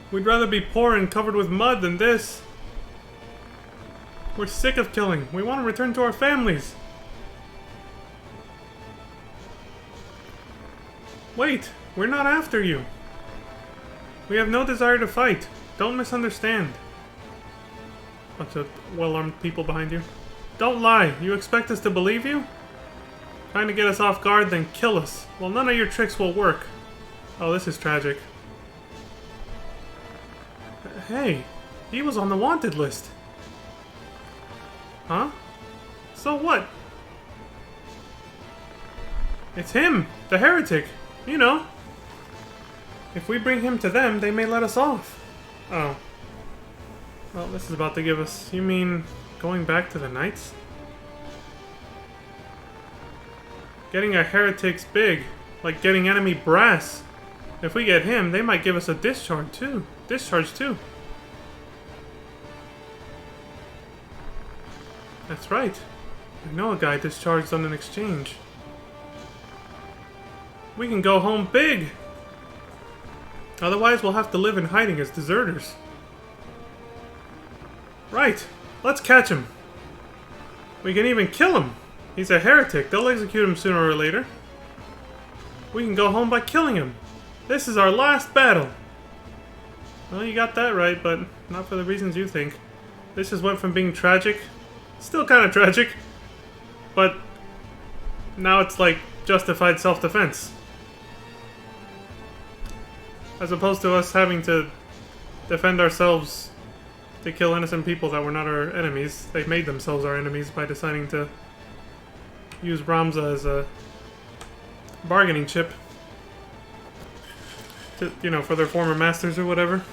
We'd rather be poor and covered with mud than this. We're sick of killing. We want to return to our families. Wait, we're not after you. We have no desire to fight. Don't misunderstand. Bunch of well-armed people behind you. Don't lie. You expect us to believe you? Trying to get us off guard, then kill us. Well, none of your tricks will work. Oh, this is tragic. Hey, he was on the wanted list. Huh? So what? It's him, the heretic. You know. If we bring him to them, they may let us off. Oh. Well, this is about to give us... You mean... going back to the Knights? Getting a heretic's big. Like getting enemy brass. If we get him, they might give us a discharge too. That's right. I know a guy discharged on an exchange. We can go home big! Otherwise, we'll have to live in hiding as deserters. Right. Let's catch him. We can even kill him. He's a heretic. They'll execute him sooner or later. We can go home by killing him. This is our last battle. Well, you got that right, but not for the reasons you think. This just went from being tragic, still kind of tragic, but now it's like justified self-defense. As opposed to us having to defend ourselves to kill innocent people that were not our enemies. They made themselves our enemies by deciding to use Ramza as a bargaining chip. To, you know, for their former masters or whatever.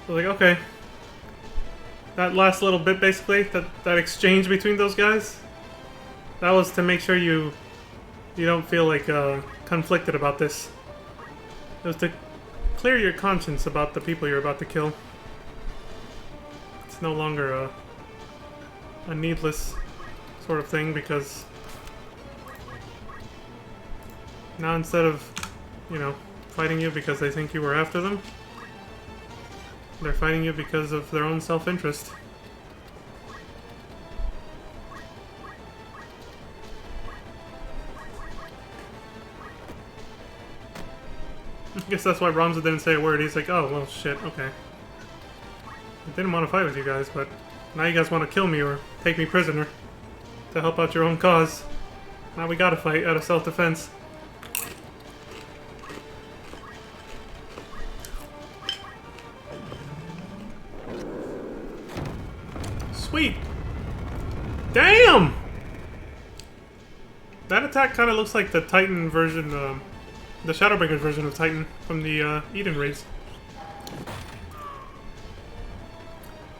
So like, okay. That last little bit, basically, that exchange between those guys, that was to make sure you don't feel like conflicted about this. It was to clear your conscience about the people you're about to kill. It's no longer a needless sort of thing, because now instead of, you know, fighting you because they think you were after them, they're fighting you because of their own self-interest. I guess that's why Ramza didn't say a word. He's like, oh, well, shit, okay. I didn't want to fight with you guys, but now you guys want to kill me or take me prisoner to help out your own cause. Now we gotta fight out of self-defense. Sweet! Damn! That attack kind of looks like the Titan version, the Shadowbringers version of Titan from the Eden raids.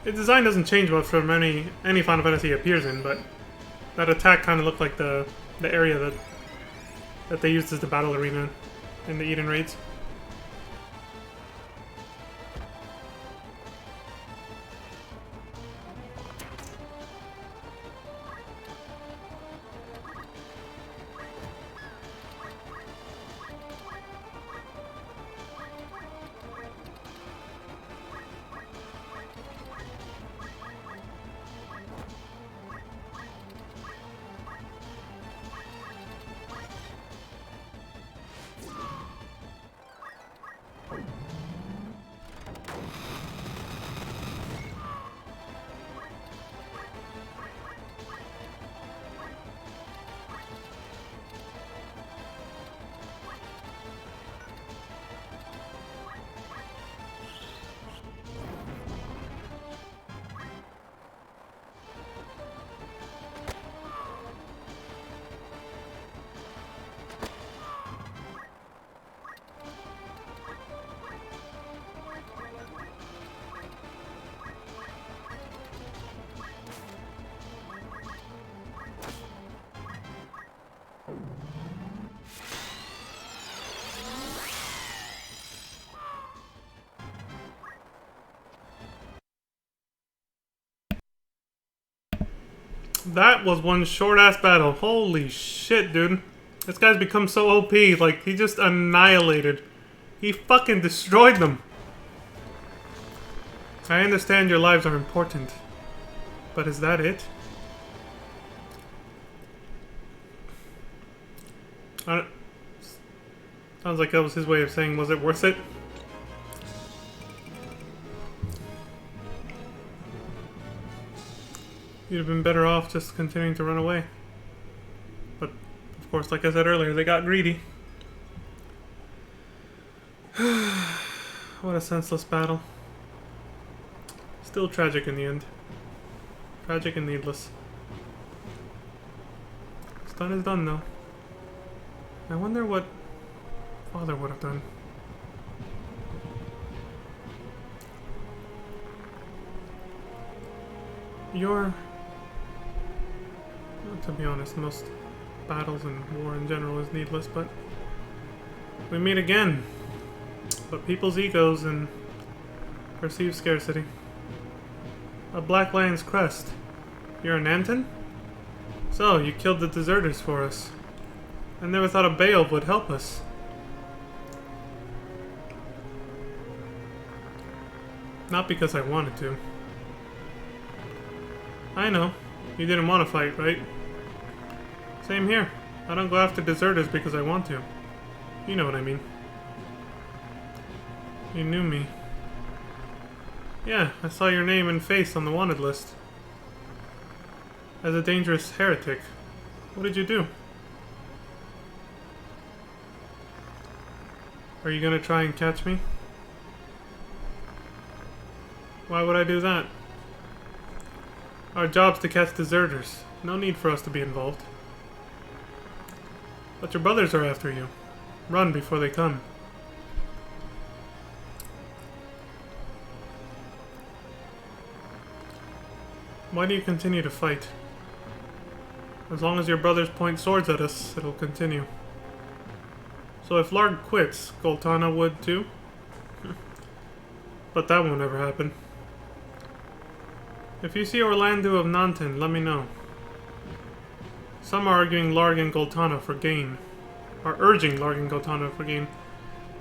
Its design doesn't change much from any Final Fantasy it appears in, but that attack kind of looked like the area that they used as the battle arena in the Eden raids. That was one short-ass battle. Holy shit, dude. This guy's become so OP. Like, he just annihilated. He fucking destroyed them. I understand your lives are important. But is that it? Sounds like that was his way of saying, was it worth it? You'd have been better off just continuing to run away. But, of course, like I said earlier, they got greedy. What a senseless battle. Still tragic in the end. Tragic and needless. What's done is done, though. I wonder what Father would have done. You're... to be honest, most battles and war in general is needless, but we meet again. But people's egos and perceived scarcity. A Black Lion's crest. You're an Anton? So, you killed the deserters for us. I never thought a Beowulf would help us. Not because I wanted to. I know. You didn't want to fight, right? Same here. I don't go after deserters because I want to. You know what I mean. You knew me. Yeah, I saw your name and face on the wanted list. As a dangerous heretic. What did you do? Are you gonna try and catch me? Why would I do that? Our job's to catch deserters. No need for us to be involved. But your brothers are after you. Run before they come. Why do you continue to fight? As long as your brothers point swords at us, it'll continue. So if Larg quits, Goltana would too? But that won't ever happen. If you see Orlando of Nanton, let me know. Some are arguing Larg and Goltana for gain. Are urging Larg and Goltana for gain.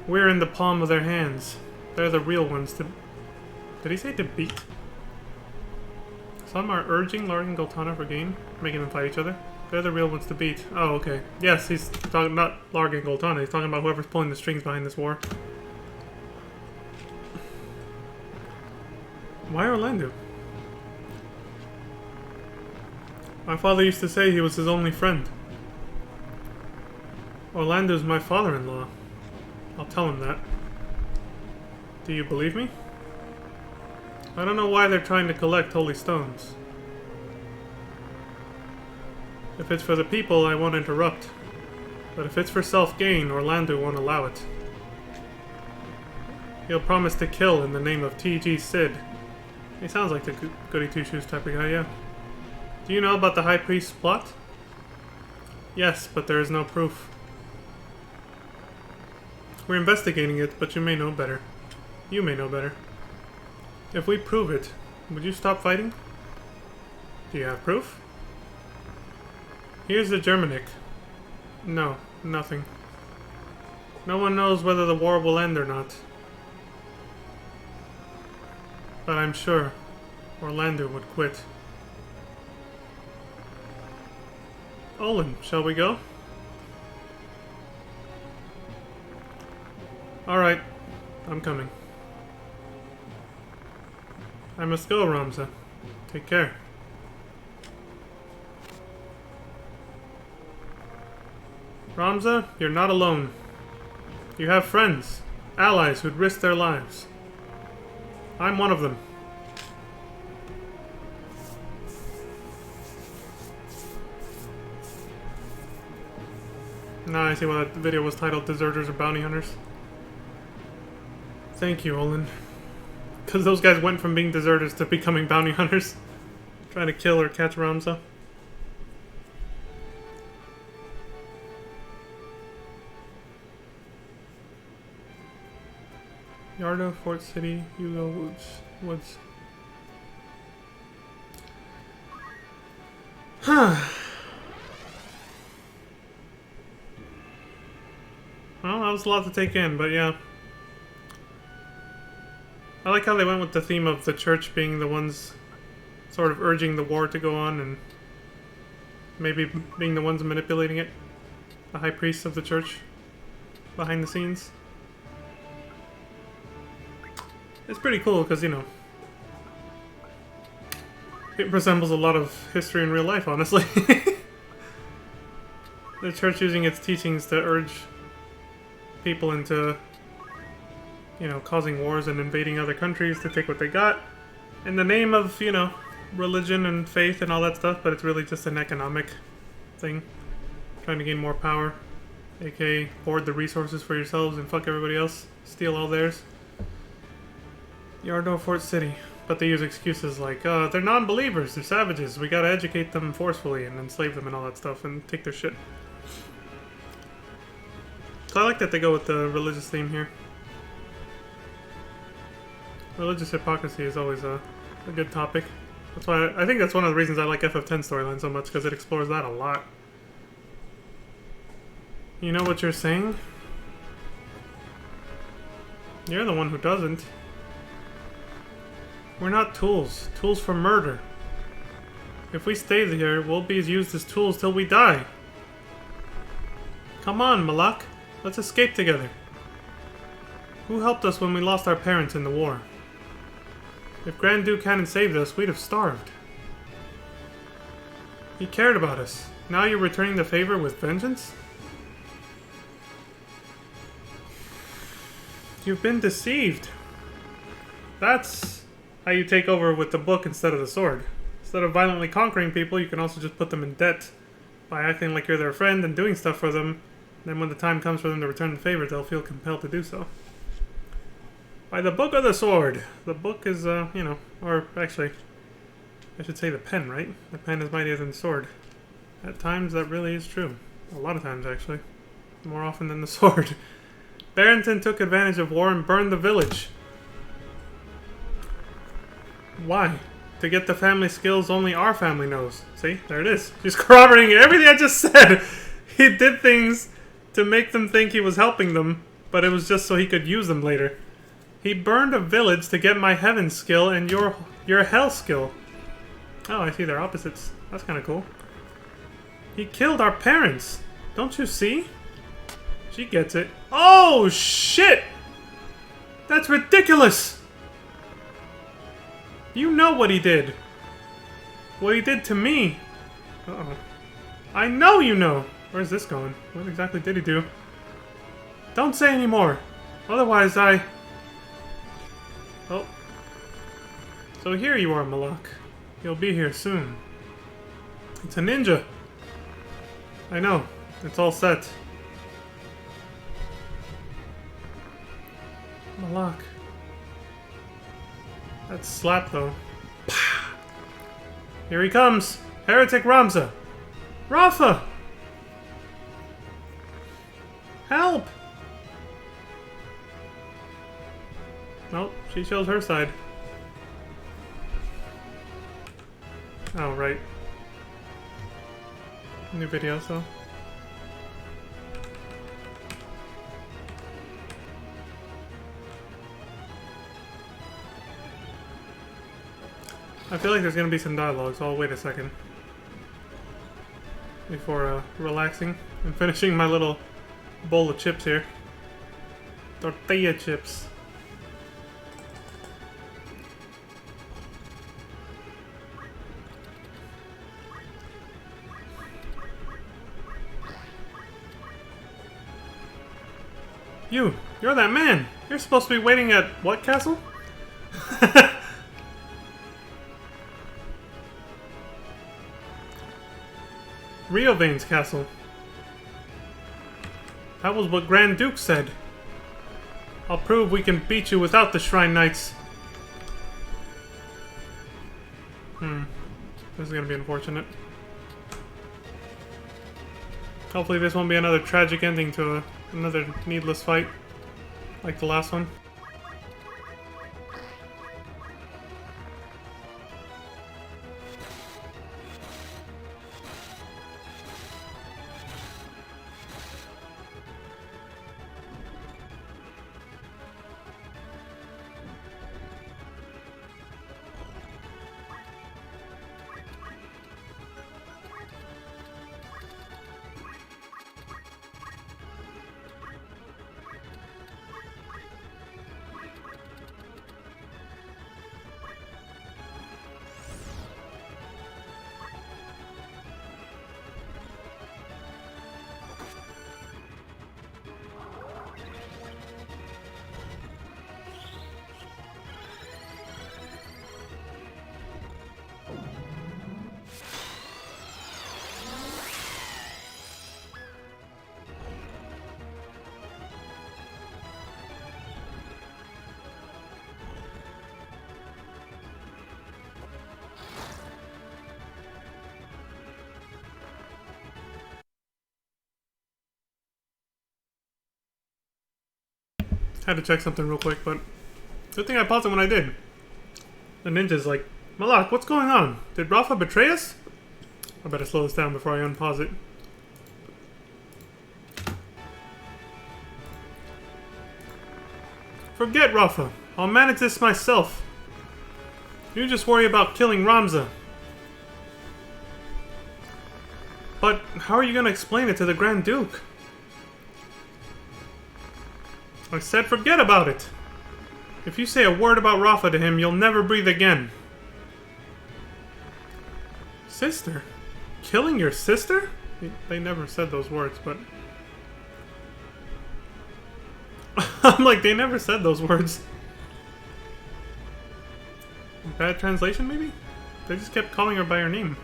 We're in the palm of their hands. They're the real ones to... Did he say to beat? Some are urging Larg and Goltana for gain, making them fight each other. They're the real ones to beat. Oh, okay. Yes, he's talking about Larg and Goltana. He's talking about whoever's pulling the strings behind this war. Why Orlando? My father used to say he was his only friend. Orlando's my father-in-law. I'll tell him that. Do you believe me? I don't know why they're trying to collect holy stones. If it's for the people, I won't interrupt. But if it's for self-gain, Orlando won't allow it. He'll promise to kill in the name of T.G. Sid. He sounds like the goody two-shoes type of guy, yeah. Do you know about the High Priest's plot? Yes, but there is no proof. We're investigating it, but you may know better. You may know better. If we prove it, would you stop fighting? Do you have proof? Here's the Germanic. No, nothing. No one knows whether the war will end or not. But I'm sure Orlando would quit. Olin, shall we go? Alright, I'm coming. I must go, Ramza. Take care. Ramza, you're not alone. You have friends, allies who'd risk their lives. I'm one of them. Now I see why that video was titled Deserters or Bounty Hunters. Thank you, Olin. Because those guys went from being deserters to becoming bounty hunters. Trying to kill or catch Ramza. Yardo, Fort City, Hugo Woods. Huh. Well, that was a lot to take in, but yeah. I like how they went with the theme of the church being the ones sort of urging the war to go on and maybe being the ones manipulating it. The high priests of the church behind the scenes. It's pretty cool because, you know, it resembles a lot of history in real life, honestly. The church using its teachings to urge people into, you know, causing wars and invading other countries to take what they got in the name of, you know, religion and faith and all that stuff, but it's really just an economic thing. Trying to gain more power, aka hoard the resources for yourselves and fuck everybody else, steal all theirs. Yardo Fort City. But they use excuses like, they're non-believers, they're savages, we gotta educate them forcefully and enslave them and all that stuff and take their shit. So I like that they go with the religious theme here. Religious hypocrisy is always a good topic. That's why I think that's one of the reasons I like FF10 storyline so much, because it explores that a lot. You know what you're saying? You're the one who doesn't. We're not tools. Tools for murder. If we stay here, we'll be used as tools till we die. Come on, Malak. Let's escape together. Who helped us when we lost our parents in the war? If Grand Duke hadn't saved us, we'd have starved. He cared about us. Now you're returning the favor with vengeance? You've been deceived. That's how you take over with the book instead of the sword. Instead of violently conquering people, you can also just put them in debt by acting like you're their friend and doing stuff for them. Then when the time comes for them to return the favor, they'll feel compelled to do so. By the book of the sword. The book is, you know, or actually, I should say the pen, right? The pen is mightier than the sword. At times, that really is true. A lot of times, actually. More often than the sword. Barrington took advantage of war and burned the village. Why? to get the family skills only our family knows. See? There it is. She's corroborating everything I just said. He did things to make them think he was helping them, but it was just so he could use them later. He burned a village to get my heaven skill and your hell skill. Oh, I see they're opposites. That's kind of cool. He killed our parents. Don't you see? She gets it. Oh, shit! That's ridiculous! You know what he did. What he did to me. Uh-oh. I know you know. Where's this going? What exactly did he do? Don't say any more. Otherwise I... Oh. So here you are, Malak. You'll be here soon. It's a ninja. I know. It's all set. Malak. That slap, though. Here he comes! Heretic Ramza! Rafa! Help! Nope, she shows her side. Oh, right. New video, so... I feel like there's gonna be some dialogue, so I'll wait a second. Before, relaxing and finishing my little bowl of chips here. Tortilla chips. You're that man! You're supposed to be waiting at what castle? Riovane's castle. That was what Grand Duke said. I'll prove we can beat you without the Shrine Knights. This is gonna be unfortunate. Hopefully this won't be another tragic ending to another needless fight. Like the last one. Had to check something real quick, but good thing I paused it when I did. The ninja's like, Malak, what's going on? Did Rafa betray us? I better slow this down before I unpause it. Forget Rafa. I'll manage this myself. You just worry about killing Ramza. But how are you going to explain it to the Grand Duke? I said forget about it. If you say a word about Rafa to him, you'll never breathe again. Sister? Killing your sister? They never said those words, but... I'm like, they never said those words. Bad translation, maybe? They just kept calling her by her name.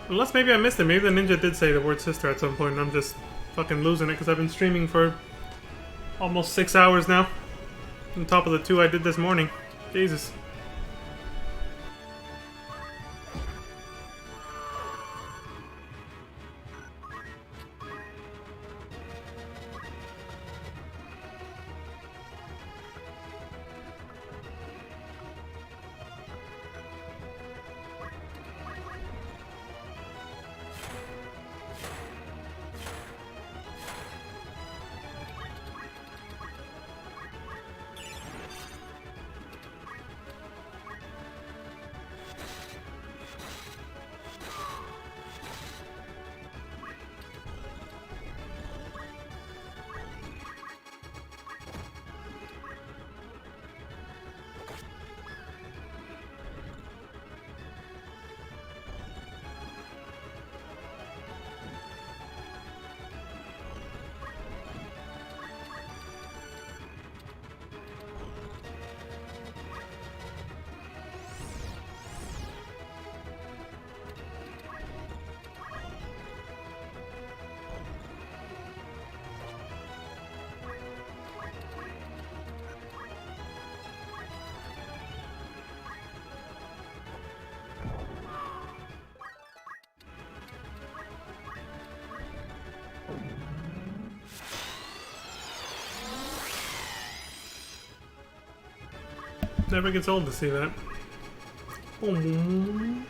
Unless maybe I missed it. Maybe the ninja did say the word sister at some point and I'm just fucking losing it because I've been streaming for almost 6 hours now. On top of the 2 I did this morning. Jesus. Never gets old to see that. Oh.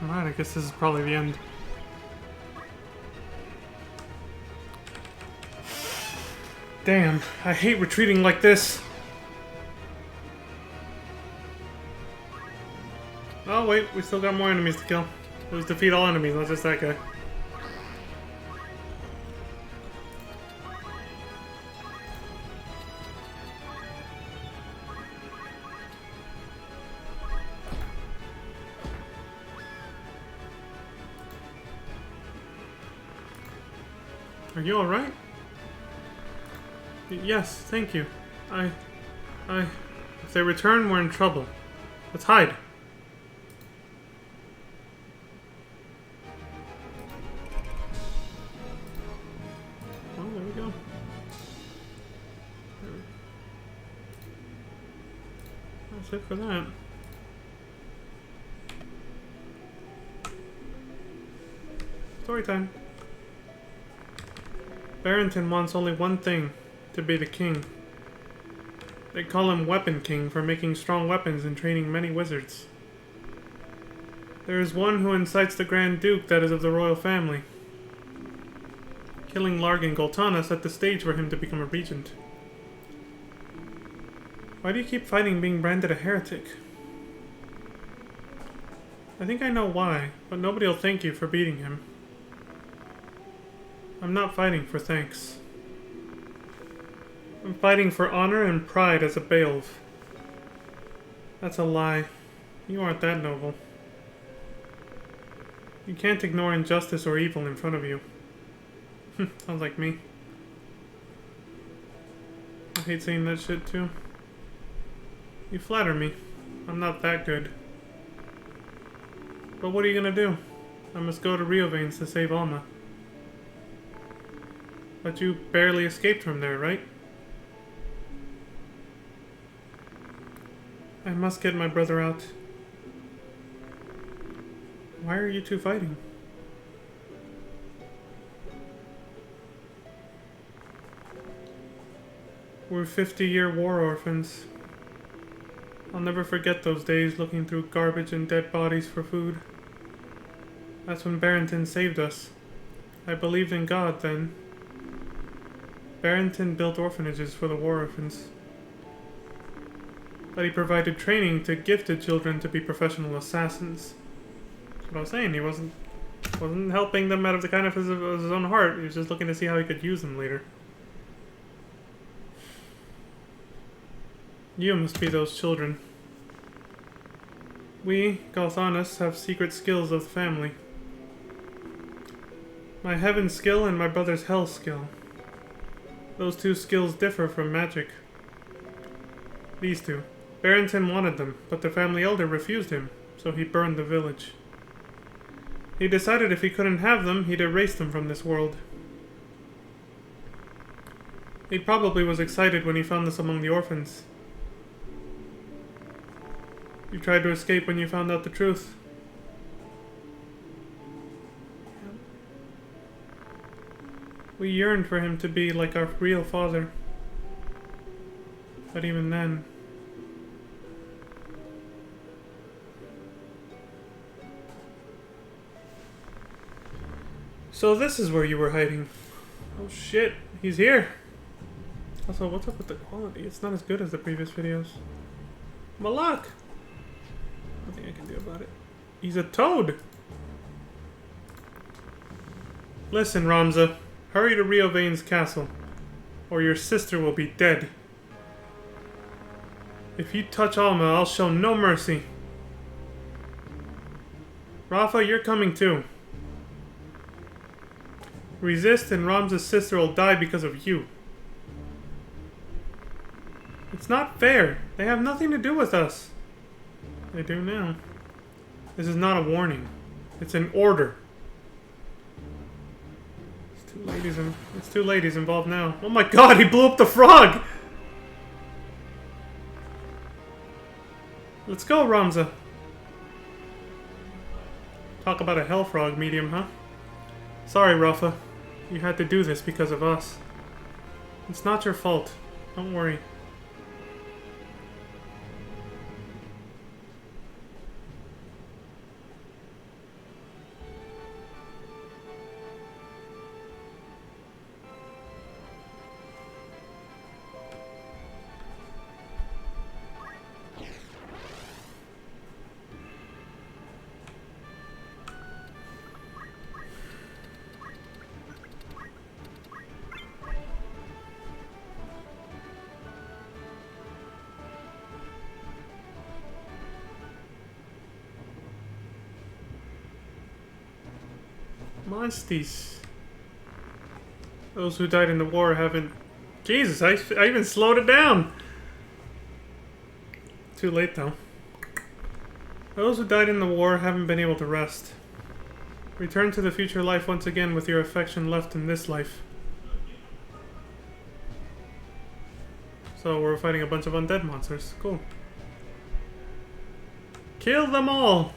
Alright, I guess this is probably the end. Damn, I hate retreating like this. Oh wait, we still got more enemies to kill. It was defeat all enemies, not just that guy. Are you alright? Yes, thank you. If they return, we're in trouble. Let's hide. Oh, there we go. That's it for that. Story time. Barrington wants only one thing, to be the king. They call him Weapon King for making strong weapons and training many wizards. There is one who incites the Grand Duke that is of the royal family. Killing Larg and Goltana set the stage for him to become a regent. Why do you keep fighting being branded a heretic? I think I know why, but nobody will thank you for beating him. I'm not fighting for thanks. I'm fighting for honor and pride as a Beowulf. That's a lie. You aren't that noble. You can't ignore injustice or evil in front of you. Sounds like me. I hate saying that shit too. You flatter me. I'm not that good. But what are you gonna do? I must go to Rio Veins to save Alma. But you barely escaped from there, right? I must get my brother out. Why are you two fighting? We're 50-year war orphans. I'll never forget those days looking through garbage and dead bodies for food. That's when Barrington saved us. I believed in God then. Barrington built orphanages for the war orphans. But he provided training to gifted children to be professional assassins. That's what I was saying. He wasn't helping them out of the kindness of his own heart. He was just looking to see how he could use them later. You must be those children. We, Galthanas, have secret skills of the family. My heaven skill and my brother's hell skill. Those two skills differ from magic. These two. Barrington wanted them, but the family elder refused him, so he burned the village. He decided if he couldn't have them, he'd erase them from this world. He probably was excited when he found this among the orphans. You tried to escape when you found out the truth. We yearned for him to be like our real father. But even then... So this is where you were hiding. Oh shit, he's here. Also, what's up with the quality? It's not as good as the previous videos. Malak! Nothing I can do about it. He's a toad! Listen, Ramza. Hurry to Rio Veins Castle, or your sister will be dead. If you touch Alma, I'll show no mercy. Rafa, you're coming too. Resist and Ramza's sister will die because of you. It's not fair. They have nothing to do with us. They do now. This is not a warning. It's an order. It's two ladies involved now. Oh my god, he blew up the frog! Let's go, Ramza. Talk about a hell frog medium, huh? Sorry, Rafa. You had to do this because of us. It's not your fault. Don't worry. Monsties. Those who died in the war haven't... Jesus, I even slowed it down! Too late, though. Those who died in the war haven't been able to rest. Return to the future life once again with your affection left in this life. So we're fighting a bunch of undead monsters. Cool. Kill them all!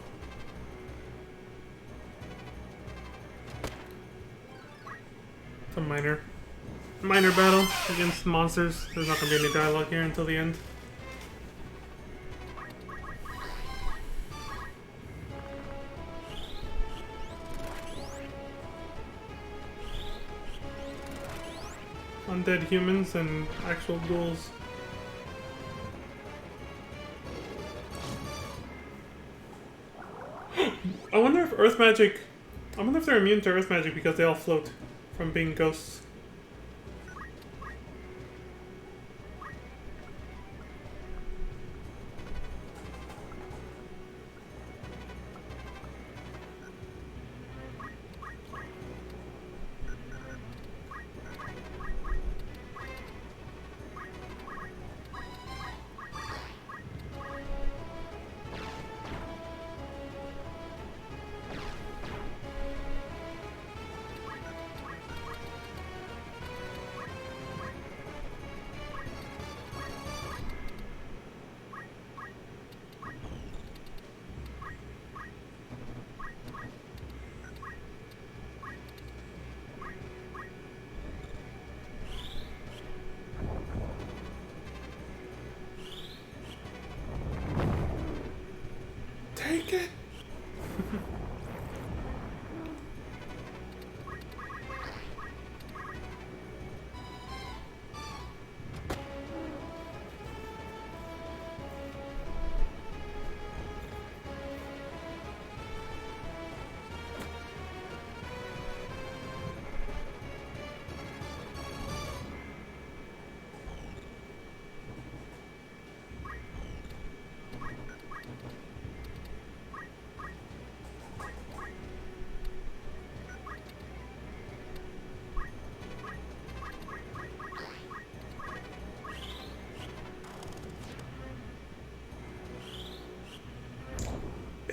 It's a minor battle against monsters. There's not gonna be any dialogue here until the end. Undead humans and actual ghouls. I wonder if earth magic... I wonder if they're immune to earth magic because they all float from being ghosts.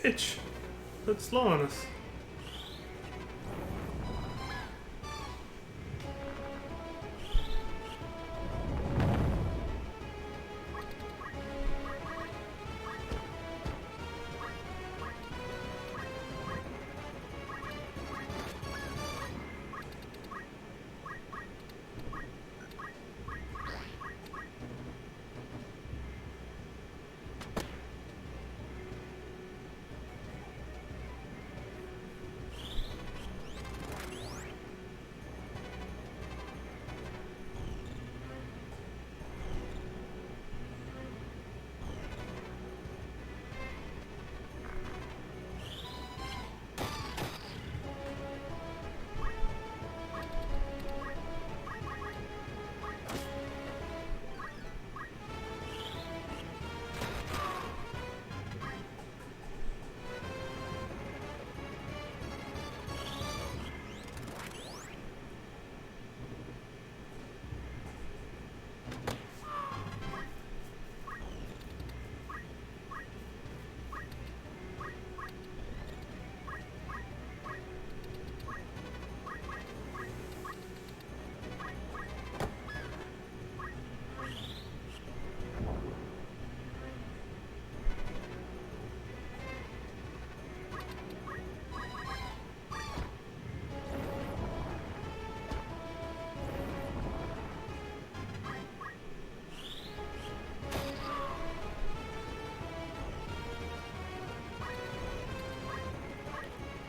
Bitch! That's slow on us.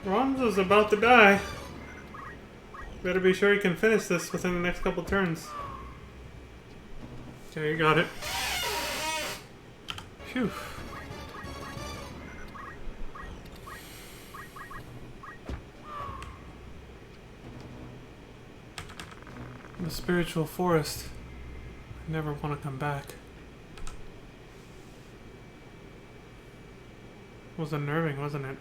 Ronzo's about to die. Better be sure he can finish this within the next couple turns. Okay, you got it. Phew. The spiritual forest. I never want to come back. It was unnerving, wasn't it?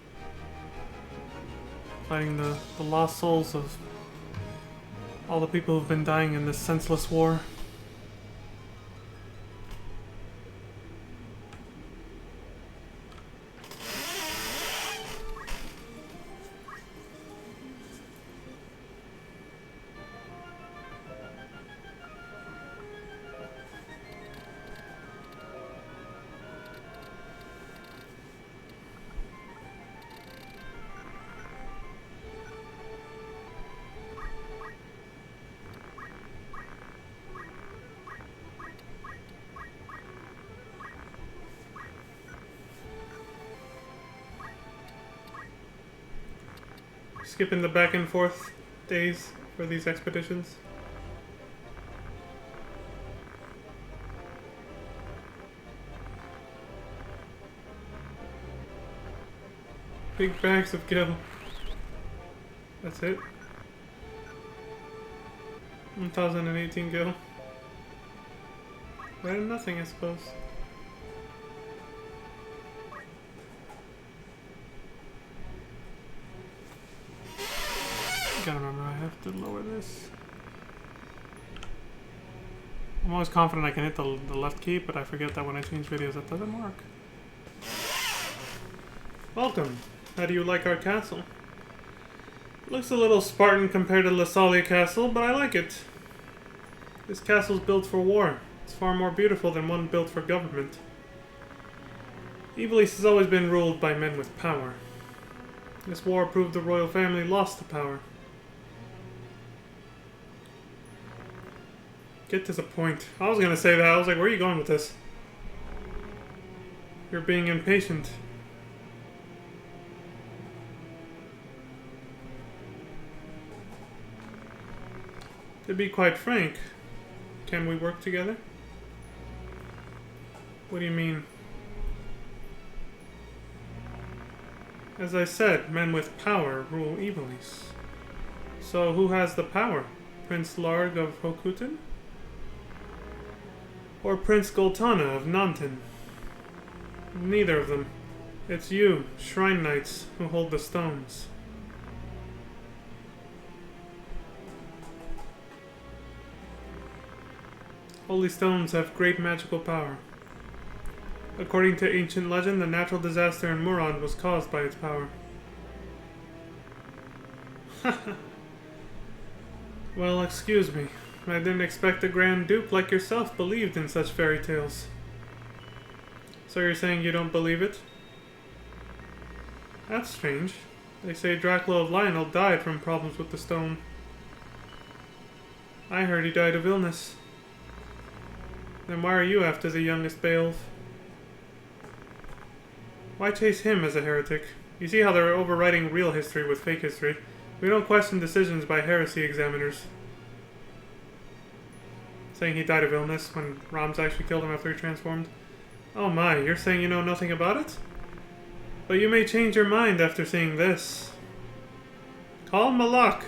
Fighting the lost souls of all the people who've been dying in this senseless war. Skipping the back and forth days for these expeditions. Big bags of gil. That's it. 1018 gil. Better than nothing, I suppose. Gotta remember, I have to lower this. I'm always confident I can hit the left key, but I forget that when I change videos that doesn't work. Welcome. How do you like our castle? It looks a little Spartan compared to Lasalia Castle, but I like it. This castle's built for war. It's far more beautiful than one built for government. Ivalice has always been ruled by men with power. This war proved the royal family lost the power. Get to the point. I was gonna say that. I was like, where are you going with this? You're being impatient. To be quite frank, can we work together? What do you mean? As I said, men with power rule evillies. So who has the power? Prince Larg of Hokuten? Or Prince Goltana of Nanten? Neither of them. It's you, Shrine Knights, who hold the stones. Holy stones have great magical power. According to ancient legend, the natural disaster in Murand was caused by its power. Well, excuse me. I didn't expect a Grand Duke like yourself believed in such fairy tales. So you're saying you don't believe it? That's strange. They say Dracula of Lionel died from problems with the stone. I heard he died of illness. Then why are you after the youngest Beowulf? Why chase him as a heretic? You see how they're overwriting real history with fake history. We don't question decisions by heresy examiners. Saying he died of illness when Rams actually killed him after he transformed. Oh my, you're saying you know nothing about it? But you may change your mind after seeing this. Call Malak.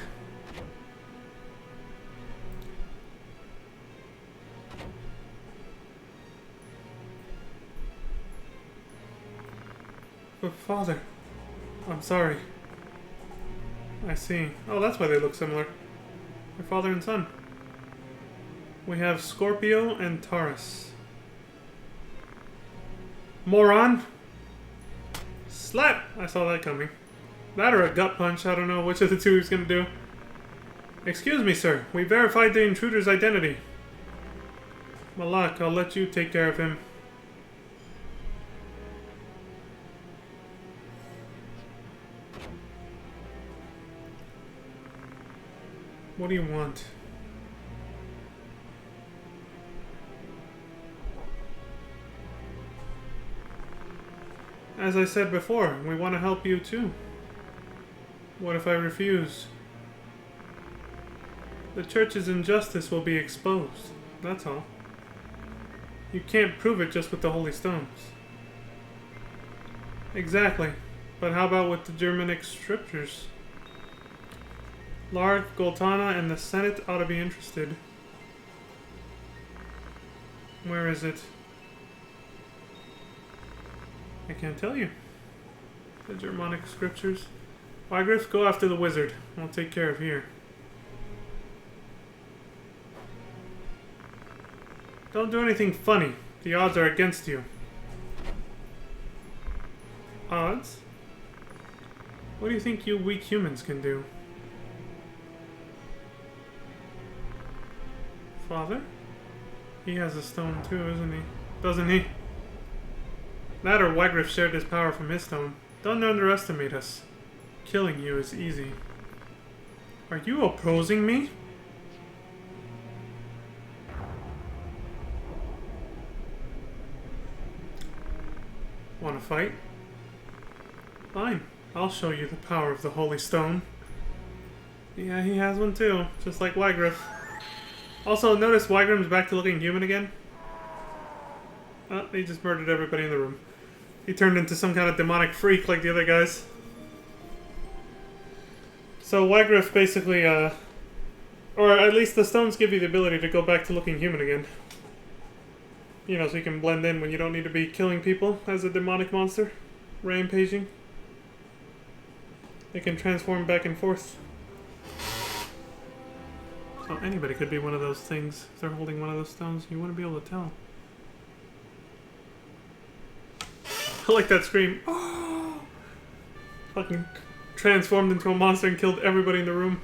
But father, I'm sorry. I see. Oh, that's why they look similar. They're father and son. We have Scorpio and Taurus. Moron! Slap! I saw that coming. That or a gut punch. I don't know which of the two he's gonna do. Excuse me, sir. We verified the intruder's identity. Malak, I'll let you take care of him. What do you want? As I said before, we want to help you too. What if I refuse? The church's injustice will be exposed. That's all. You can't prove it just with the holy stones. Exactly. But how about with the Germanic scriptures? Larg, Goltana, and the Senate ought to be interested. Where is it? I can't tell you. The Germanic scriptures. Wygriff, go after the wizard. I'll take care of here. Don't do anything funny. The odds are against you. Odds? What do you think you weak humans can do? Father? He has a stone too, isn't he? Doesn't he? That or Wygriff shared his power from his stone. Don't underestimate us. Killing you is easy. Are you opposing me? Want to fight? Fine. I'll show you the power of the Holy Stone. Yeah, he has one too. Just like Wygriff. Also, notice Wygrim's back to looking human again. Oh, he just murdered everybody in the room. He turned into some kind of demonic freak like the other guys. So Wygriff basically, or at least the stones give you the ability to go back to looking human again. You know, so you can blend in when you don't need to be killing people as a demonic monster. Rampaging. They can transform back and forth. So anybody could be one of those things. If they're holding one of those stones, you wouldn't be able to tell. I like that scream. Oh! Fucking transformed into a monster and killed everybody in the room.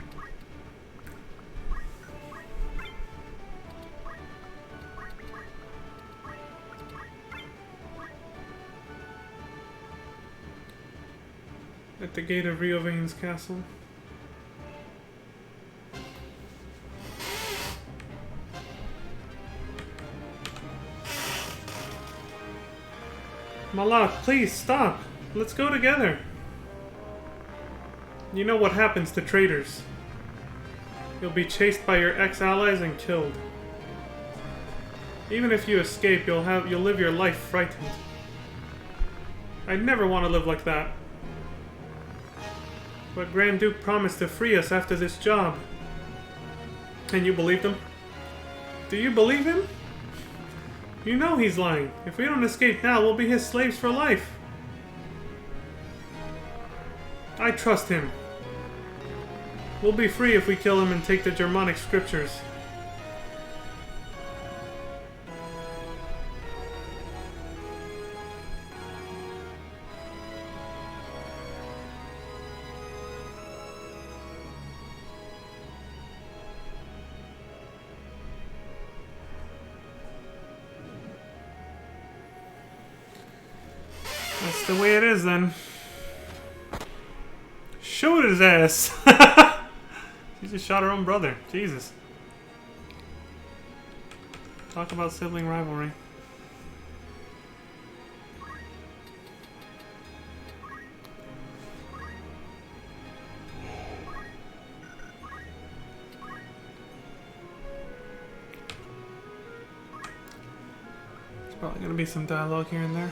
At the gate of Riovane's castle. Malak, please stop. Let's go together. You know what happens to traitors. You'll be chased by your ex-allies and killed. Even if you escape, you'll live your life frightened. I'd never want to live like that. But Grand Duke promised to free us after this job. And you believed him? Do you believe him? You know he's lying. If we don't escape now, we'll be his slaves for life. I trust him. We'll be free if we kill him and take the Germanic scriptures. That's the way it is, then. Shoot his ass! She just shot her own brother. Jesus. Talk about sibling rivalry. There's probably gonna be some dialogue here and there.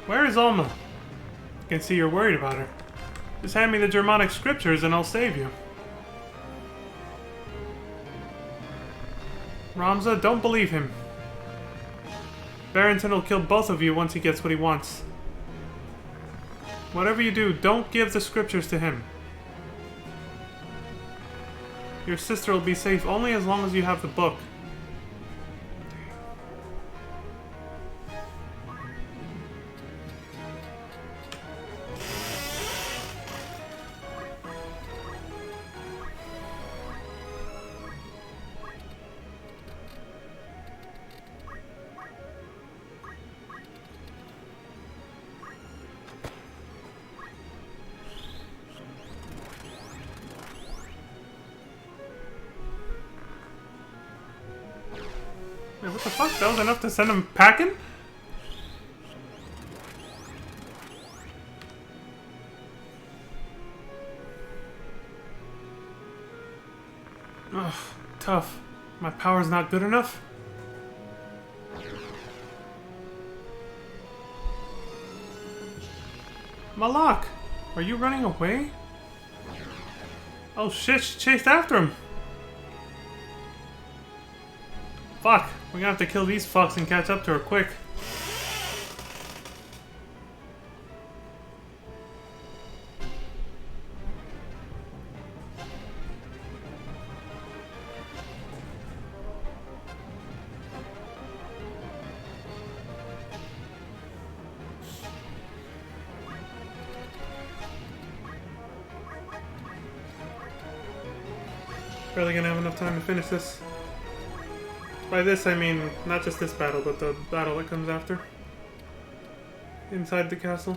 Where is Alma? I can see you're worried about her. Just hand me the Germanic scriptures and I'll save you. Ramza, don't believe him. Barrington will kill both of you once he gets what he wants. Whatever you do, don't give the scriptures to him. Your sister will be safe only as long as you have the book. Wait, what the fuck? That was enough to send him packing? Ugh, tough. My power's not good enough? Malak! Are you running away? Oh shit, she chased after him! Fuck, we're gonna have to kill these fucks and catch up to her quick. Barely gonna have enough time to finish this. By this I mean not just this battle, but the battle that comes after. Inside the castle.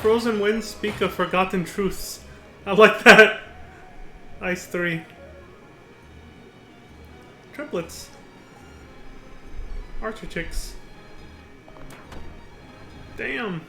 Frozen winds speak of forgotten truths. I like that. Ice 3. Triplets. Archer chicks. Damn.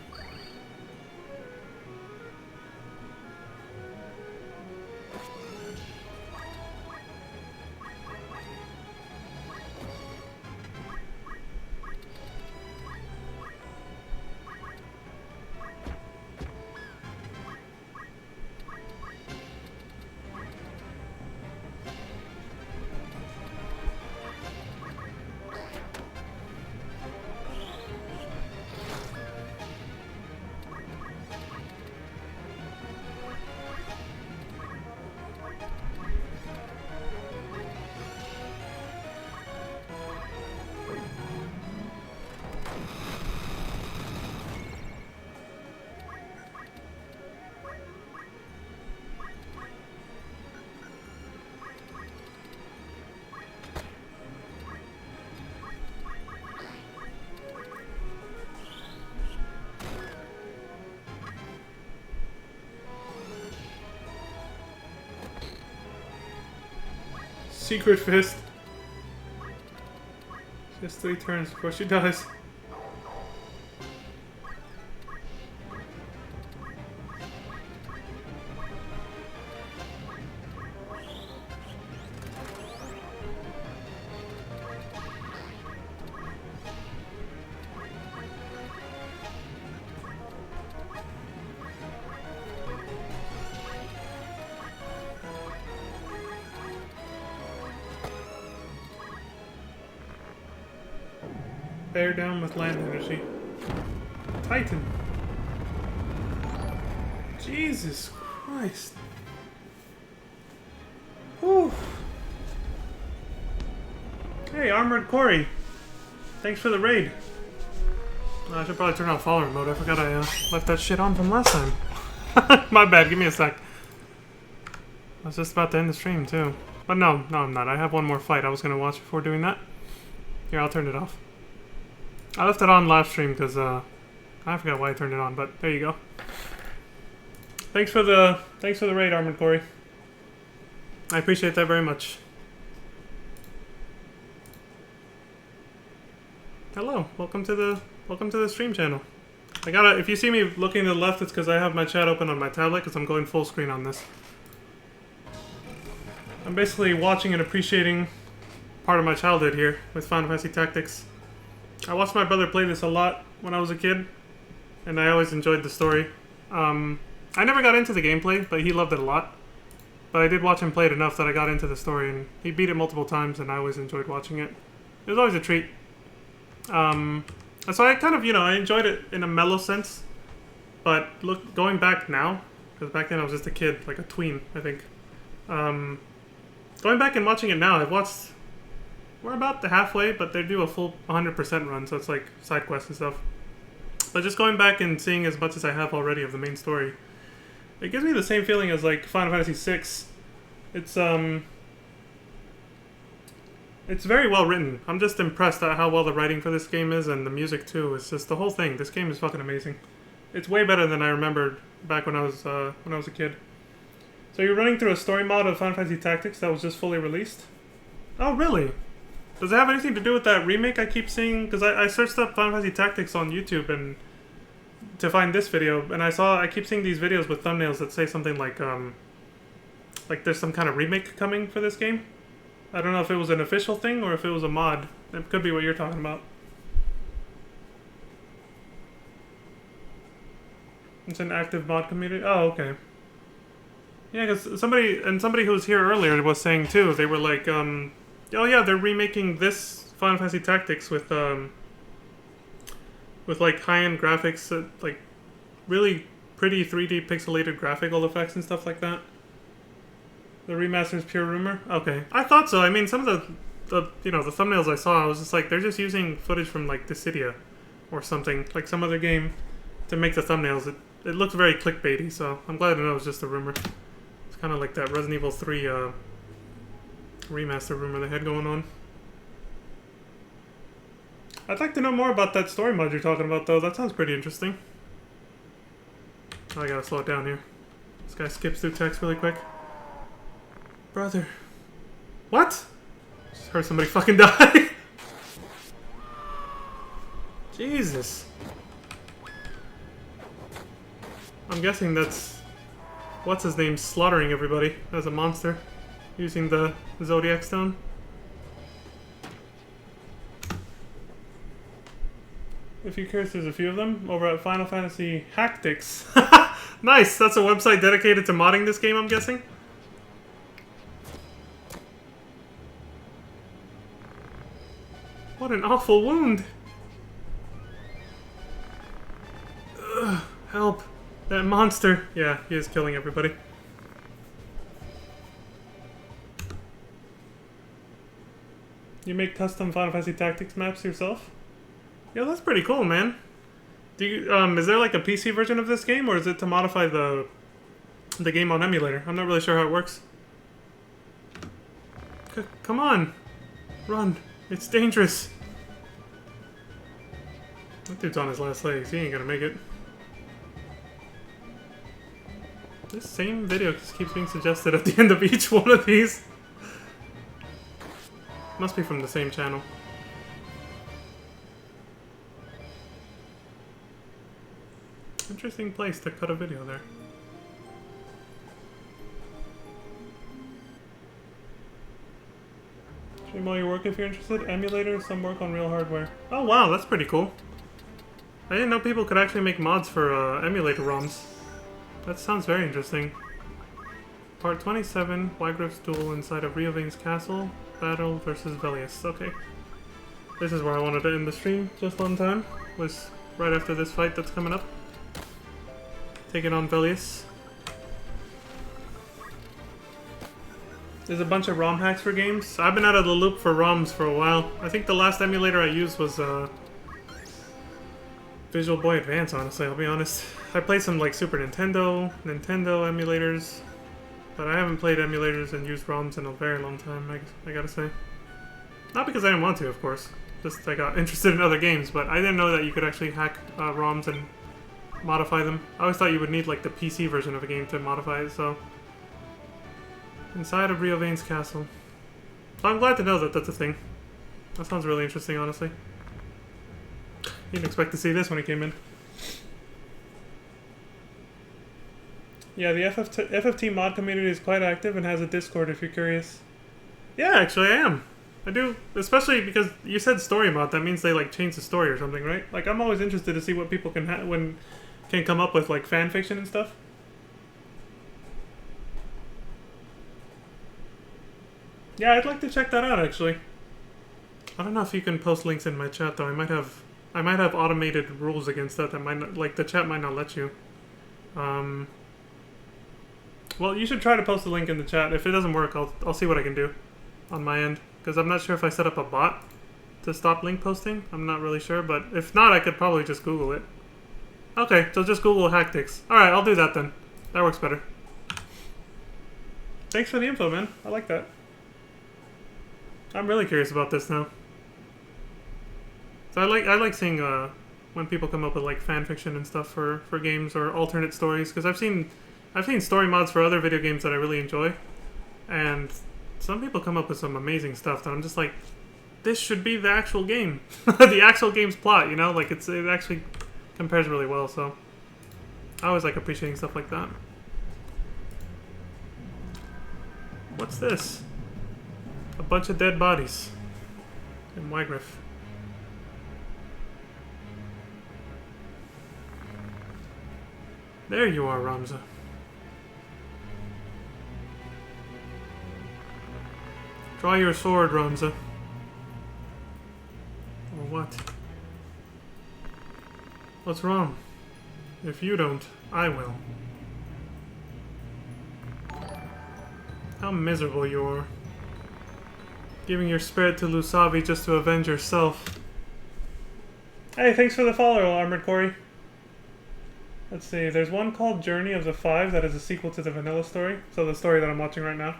Secret fist. Just 3 turns before she dies. Bear down with land energy. Titan. Jesus Christ. Whew. Hey, Armored Corey. Thanks for the raid. I should probably turn on follower mode. I forgot I left that shit on from last time. My bad, give me a sec. I was just about to end the stream too. But no, I'm not. I have one more fight I was going to watch before doing that. Here, I'll turn it off. I left it on live stream because I forgot why I turned it on, but there you go. Thanks for the raid, Armored Corey. I appreciate that very much. Hello, welcome to the stream channel. If you see me looking to the left, it's because I have my chat open on my tablet because I'm going full screen on this. I'm basically watching and appreciating part of my childhood here with Final Fantasy Tactics. I watched my brother play this a lot when I was a kid, and I always enjoyed the story. I never got into the gameplay, but he loved it a lot. But I did watch him play it enough that I got into the story, and he beat it multiple times, and I always enjoyed watching it. It was always a treat. So I kind of, I enjoyed it in a mellow sense. But going back now, because back then I was just a kid, like a tween, I think. Going back and watching it now, we're about the halfway, but they do a full 100% run, so it's like side quests and stuff. But just going back and seeing as much as I have already of the main story, it gives me the same feeling as like Final Fantasy VI. It's very well written. I'm just impressed at how well the writing for this game is, and the music too. It's just the whole thing. This game is fucking amazing. It's way better than I remembered back when I was a kid. So you're running through a story mod of Final Fantasy Tactics that was just fully released? Oh, really? Does it have anything to do with that remake I keep seeing? Because I searched up Final Fantasy Tactics on YouTube and to find this video, and I keep seeing these videos with thumbnails that say something like there's some kind of remake coming for this game. I don't know if it was an official thing or if it was a mod. It could be what you're talking about. It's an active mod community? Oh, okay. Yeah, because somebody who was here earlier was saying too, they were like, oh yeah, they're remaking this Final Fantasy Tactics with like high-end graphics, like really pretty 3D pixelated graphical effects and stuff like that. The remaster is pure rumor? Okay. I thought so. I mean, some of the thumbnails I saw, I was just like, they're just using footage from like Dissidia or something, like some other game, to make the thumbnails. It looks very clickbaity, so I'm glad to know it was just a rumor. It's kind of like that Resident Evil 3 remaster rumor they had going on. I'd like to know more about that story mod you're talking about, though. That sounds pretty interesting. Oh, I gotta slow it down here. This guy skips through text really quick. Brother. What? Just heard somebody fucking die. Jesus. I'm guessing that's... what's his name slaughtering everybody as a monster. Using the Zodiac Stone. If you're curious, there's a few of them over at Final Fantasy Tactics. Nice! That's a website dedicated to modding this game, I'm guessing. What an awful wound! Ugh, help! That monster! Yeah, he is killing everybody. You make custom Final Fantasy Tactics maps yourself? Yeah, that's pretty cool, man. Do you, is there like a PC version of this game, or is it to modify the game on emulator? I'm not really sure how it works. Come on! Run! It's dangerous! That dude's on his last legs. He ain't gonna make it. This same video just keeps being suggested at the end of each one of these. Must be from the same channel. Interesting place to cut a video there. Stream while you work if you're interested. Emulators, some work on real hardware. Oh wow, that's pretty cool. I didn't know people could actually make mods for emulator ROMs. That sounds very interesting. Part 27, Wygriff's duel inside of Riovan's castle. Battle versus Velius. Okay. This is where I wanted to end the stream just on time. Was right after this fight that's coming up. Taking on Velius. There's a bunch of ROM hacks for games. I've been out of the loop for ROMs for a while. I think the last emulator I used was Visual Boy Advance, honestly, I'll be honest. I played some like Super Nintendo emulators, but I haven't played emulators and used ROMs in a very long time, I gotta say. Not because I didn't want to, of course. Just I got interested in other games, but I didn't know that you could actually hack ROMs and modify them. I always thought you would need like the PC version of a game to modify it, so... Inside of Riovan's castle. So I'm glad to know that that's a thing. That sounds really interesting, honestly. You didn't expect to see this when it came in. Yeah, the FFT mod community is quite active and has a Discord if you're curious. Yeah, actually I am. I do, especially because you said story mod. That means they like change the story or something, right? Like I'm always interested to see what people can can come up with, like fan fiction and stuff. Yeah, I'd like to check that out actually. I don't know if you can post links in my chat though. I might have automated rules against that might not, like the chat might not let you. Well, you should try to post a link in the chat. If it doesn't work, I'll see what I can do on my end, because I'm not sure if I set up a bot to stop link posting. I'm not really sure, but if not, I could probably just Google it. Okay, so just Google Hacktics. Alright, I'll do that then. That works better. Thanks for the info, man. I like that. I'm really curious about this now. So I like seeing when people come up with like fan fiction and stuff for games or alternate stories, because I've seen story mods for other video games that I really enjoy, and some people come up with some amazing stuff that I'm just like, this should be the actual game, the actual game's plot, you know, like it actually compares really well. So I always like appreciating stuff like that. What's this? A bunch of dead bodies in Wygriff. There you are, Ramza. Draw your sword, Ramza. Or what? What's wrong? If you don't, I will. How miserable you are. Giving your spirit to Lusavi just to avenge yourself. Hey, thanks for the follow, Armored Corey. Let's see, there's one called Journey of the Five that is a sequel to the vanilla story, so the story that I'm watching right now.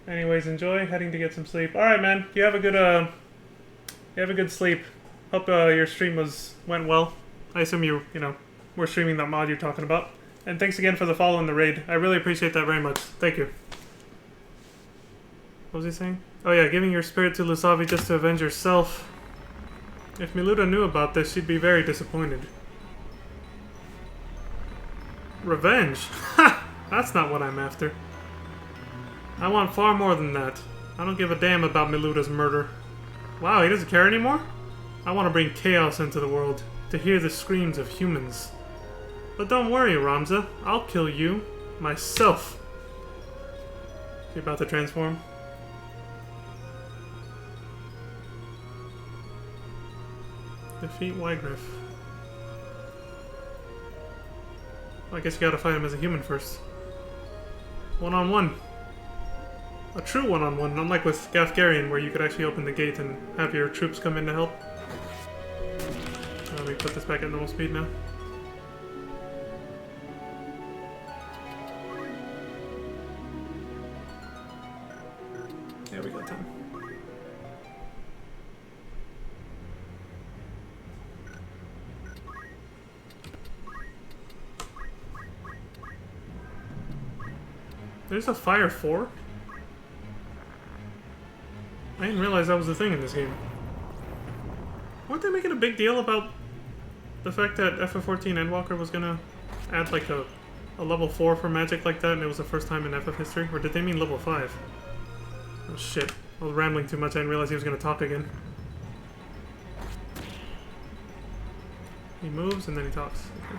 Anyways, enjoy, heading to get some sleep. Alright, man, you have a good sleep. Hope your stream went well. I assume you were streaming that mod you're talking about. And thanks again for the follow and the raid. I really appreciate that very much. Thank you. What was he saying? Oh yeah, giving your spirit to Lusavi just to avenge yourself. If Miluta knew about this, she'd be very disappointed. Revenge? Ha! That's not what I'm after. I want far more than that. I don't give a damn about Miluta's murder. Wow, he doesn't care anymore? I want to bring chaos into the world, to hear the screams of humans. But don't worry, Ramza. I'll kill you. Myself. You about to transform? Defeat Wygriff. Well, I guess you gotta fight him as a human first. One-on-one. A true one-on-one, unlike with Gafgarian, where you could actually open the gate and have your troops come in to help. Let me put this back at normal speed now. Yeah, we got time. There's a Fire 4? I didn't realize that was the thing in this game. Weren't they making a big deal about the fact that FF14 Endwalker was gonna add like a level 4 for magic like that, and it was the first time in FF history? Or did they mean level 5? Oh shit. I was rambling too much, I didn't realize he was gonna talk again. He moves and then he talks. Okay.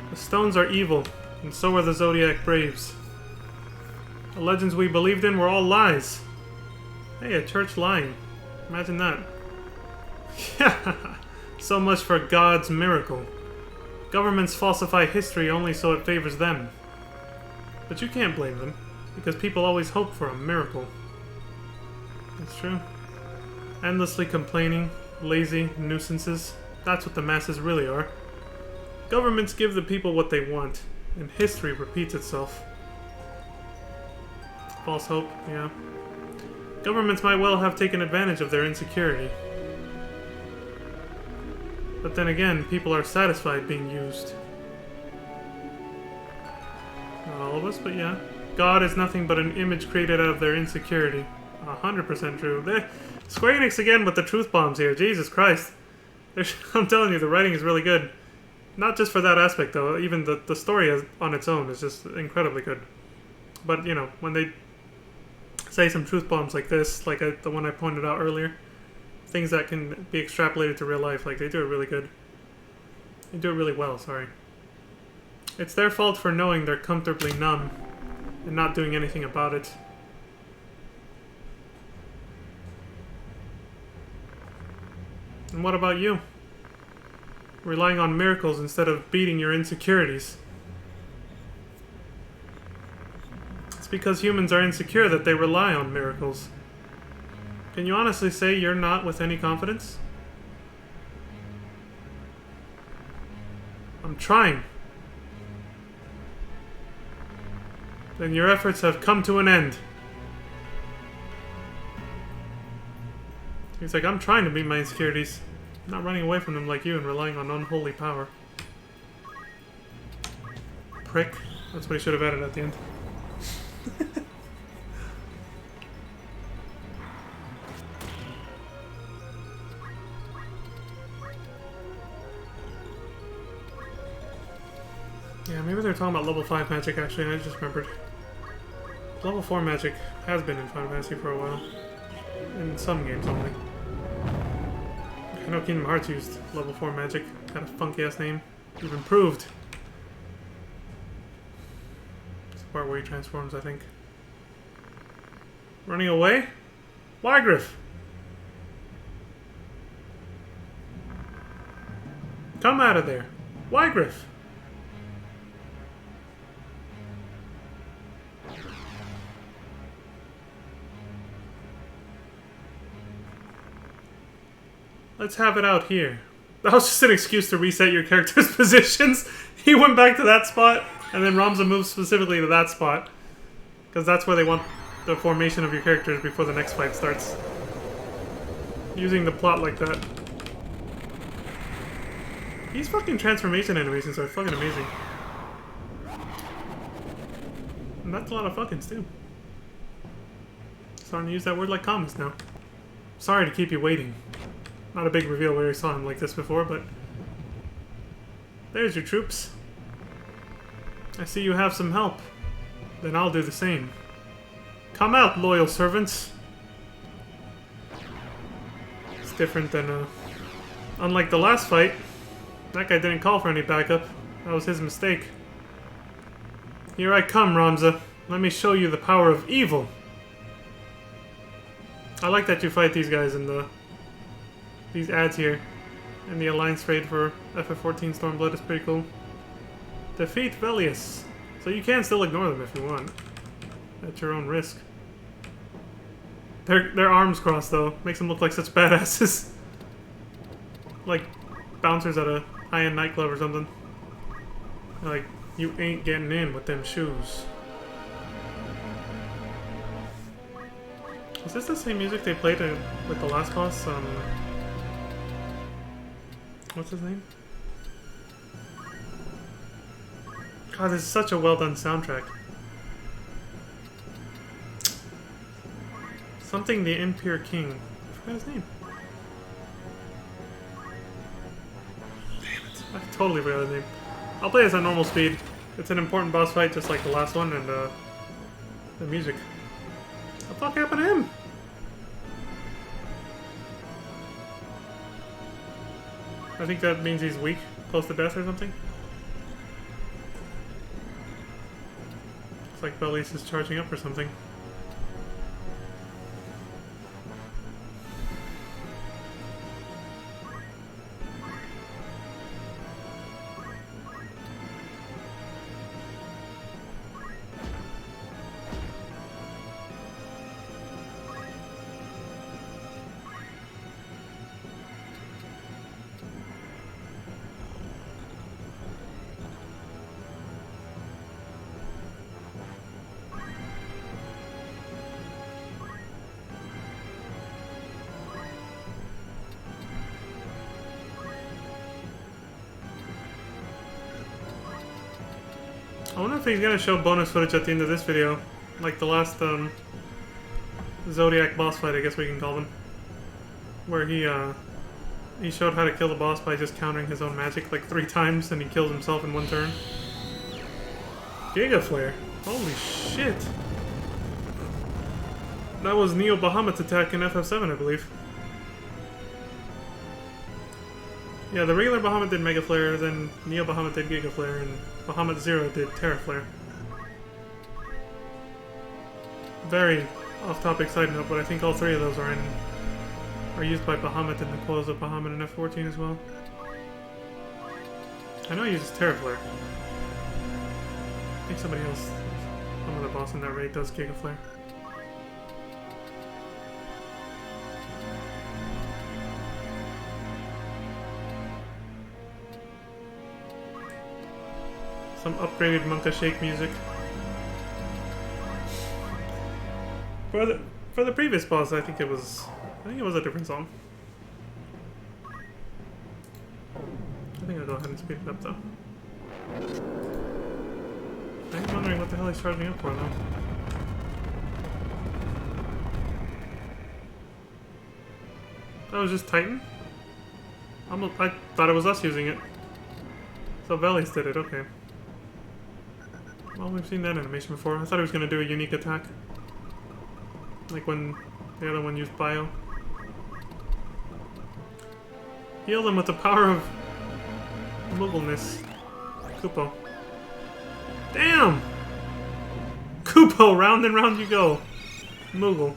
The stones are evil, and so are the Zodiac Braves. The legends we believed in were all lies. Hey, a church lying. Imagine that. Yeah, so much for God's miracle. Governments falsify history only so it favors them. But you can't blame them, because people always hope for a miracle. That's true. Endlessly complaining, lazy nuisances. That's what the masses really are. Governments give the people what they want, and history repeats itself. False hope, yeah. Governments might well have taken advantage of their insecurity. But then again, people are satisfied being used. Not all of us, but yeah. God is nothing but an image created out of their insecurity. 100% true. Square Enix again with the truth bombs here. Jesus Christ. I'm telling you, the writing is really good. Not just for that aspect, though. Even the story on its own is just incredibly good. But, you know, when they say some truth bombs like this, like the one I pointed out earlier, things that can be extrapolated to real life, like, they do it really good. They do it really well, sorry. It's their fault for knowing they're comfortably numb and not doing anything about it. And what about you? Relying on miracles instead of beating your insecurities. It's because humans are insecure that they rely on miracles. Can you honestly say you're not with any confidence? I'm trying. Then your efforts have come to an end. He's like, I'm trying to beat my insecurities. I'm not running away from them like you and relying on unholy power. Prick. That's what he should have added at the end. Yeah, maybe they're talking about level 5 magic actually, and I just remembered. Level 4 magic has been in Final Fantasy for a while. In some games only. I know Kingdom Hearts used level 4 magic. Got a funky ass name. You've improved. It's the part where he transforms, I think. Running away? Wygriff! Come out of there! Wygriff! Let's have it out here. That was just an excuse to reset your character's positions. He went back to that spot, and then Ramza moves specifically to that spot. Because that's where they want the formation of your characters before the next fight starts. Using the plot like that. These fucking transformation animations are fucking amazing. And that's a lot of fuckings too. Starting to use that word like comics now. Sorry to keep you waiting. Not a big reveal where I saw him like this before, but... There's your troops. I see you have some help. Then I'll do the same. Come out, loyal servants! It's different than, unlike the last fight, that guy didn't call for any backup. That was his mistake. Here I come, Ramza. Let me show you the power of evil. I like that you fight these guys in these ads here. And the Alliance raid for FF14 Stormblood is pretty cool. Defeat Velius. So you can still ignore them if you want. At your own risk. Their arms crossed though. Makes them look like such badasses. Like bouncers at a high-end nightclub or something. Like, you ain't getting in with them shoes. Is this the same music they played with the last boss? What's his name? God, this is such a well done soundtrack. Something the Impure King. I forgot his name. Damn it. I totally forgot his name. I'll play this at normal speed. It's an important boss fight just like the last one, and the music. What the fuck happened to him? I think that means he's weak, close to death or something. Looks like Belis is charging up or something. I wonder if he's gonna show bonus footage at the end of this video, like the last Zodiac boss fight, I guess we can call them, where he showed how to kill the boss by just countering his own magic like 3 times, and he kills himself in 1 turn. Giga Flare, holy shit! That was Neo Bahamut's attack in FF7, I believe. Yeah, the regular Bahamut did Mega Flare, then Neo Bahamut did Giga Flare, and Bahamut Zero did Terra Flare. Very off-topic side note, but I think all 3 of those are used by Bahamut in the close of Bahamut in F14 as well. I know he uses Terra Flare. I think somebody else, some other boss in that raid does Giga Flare. Some upgraded Monka Shake music. For the previous boss, I think it was a different song. I think I'll go ahead and speed it up though. I'm wondering what the hell he's charging up for though. That was just Titan? I thought it was us using it. So Belis did it, okay. Well, we've seen that animation before. I thought he was going to do a unique attack. Like when the other one used Bio. Heal them with the power of Moogleness. Kupo. Damn! Kupo, round and round you go. Moogle.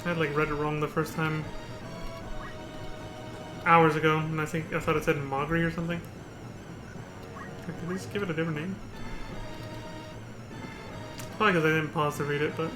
I had like read it wrong the first time hours ago, and I thought it said Mogri or something. Did they just give it a different name? Probably because I didn't pause to read it, but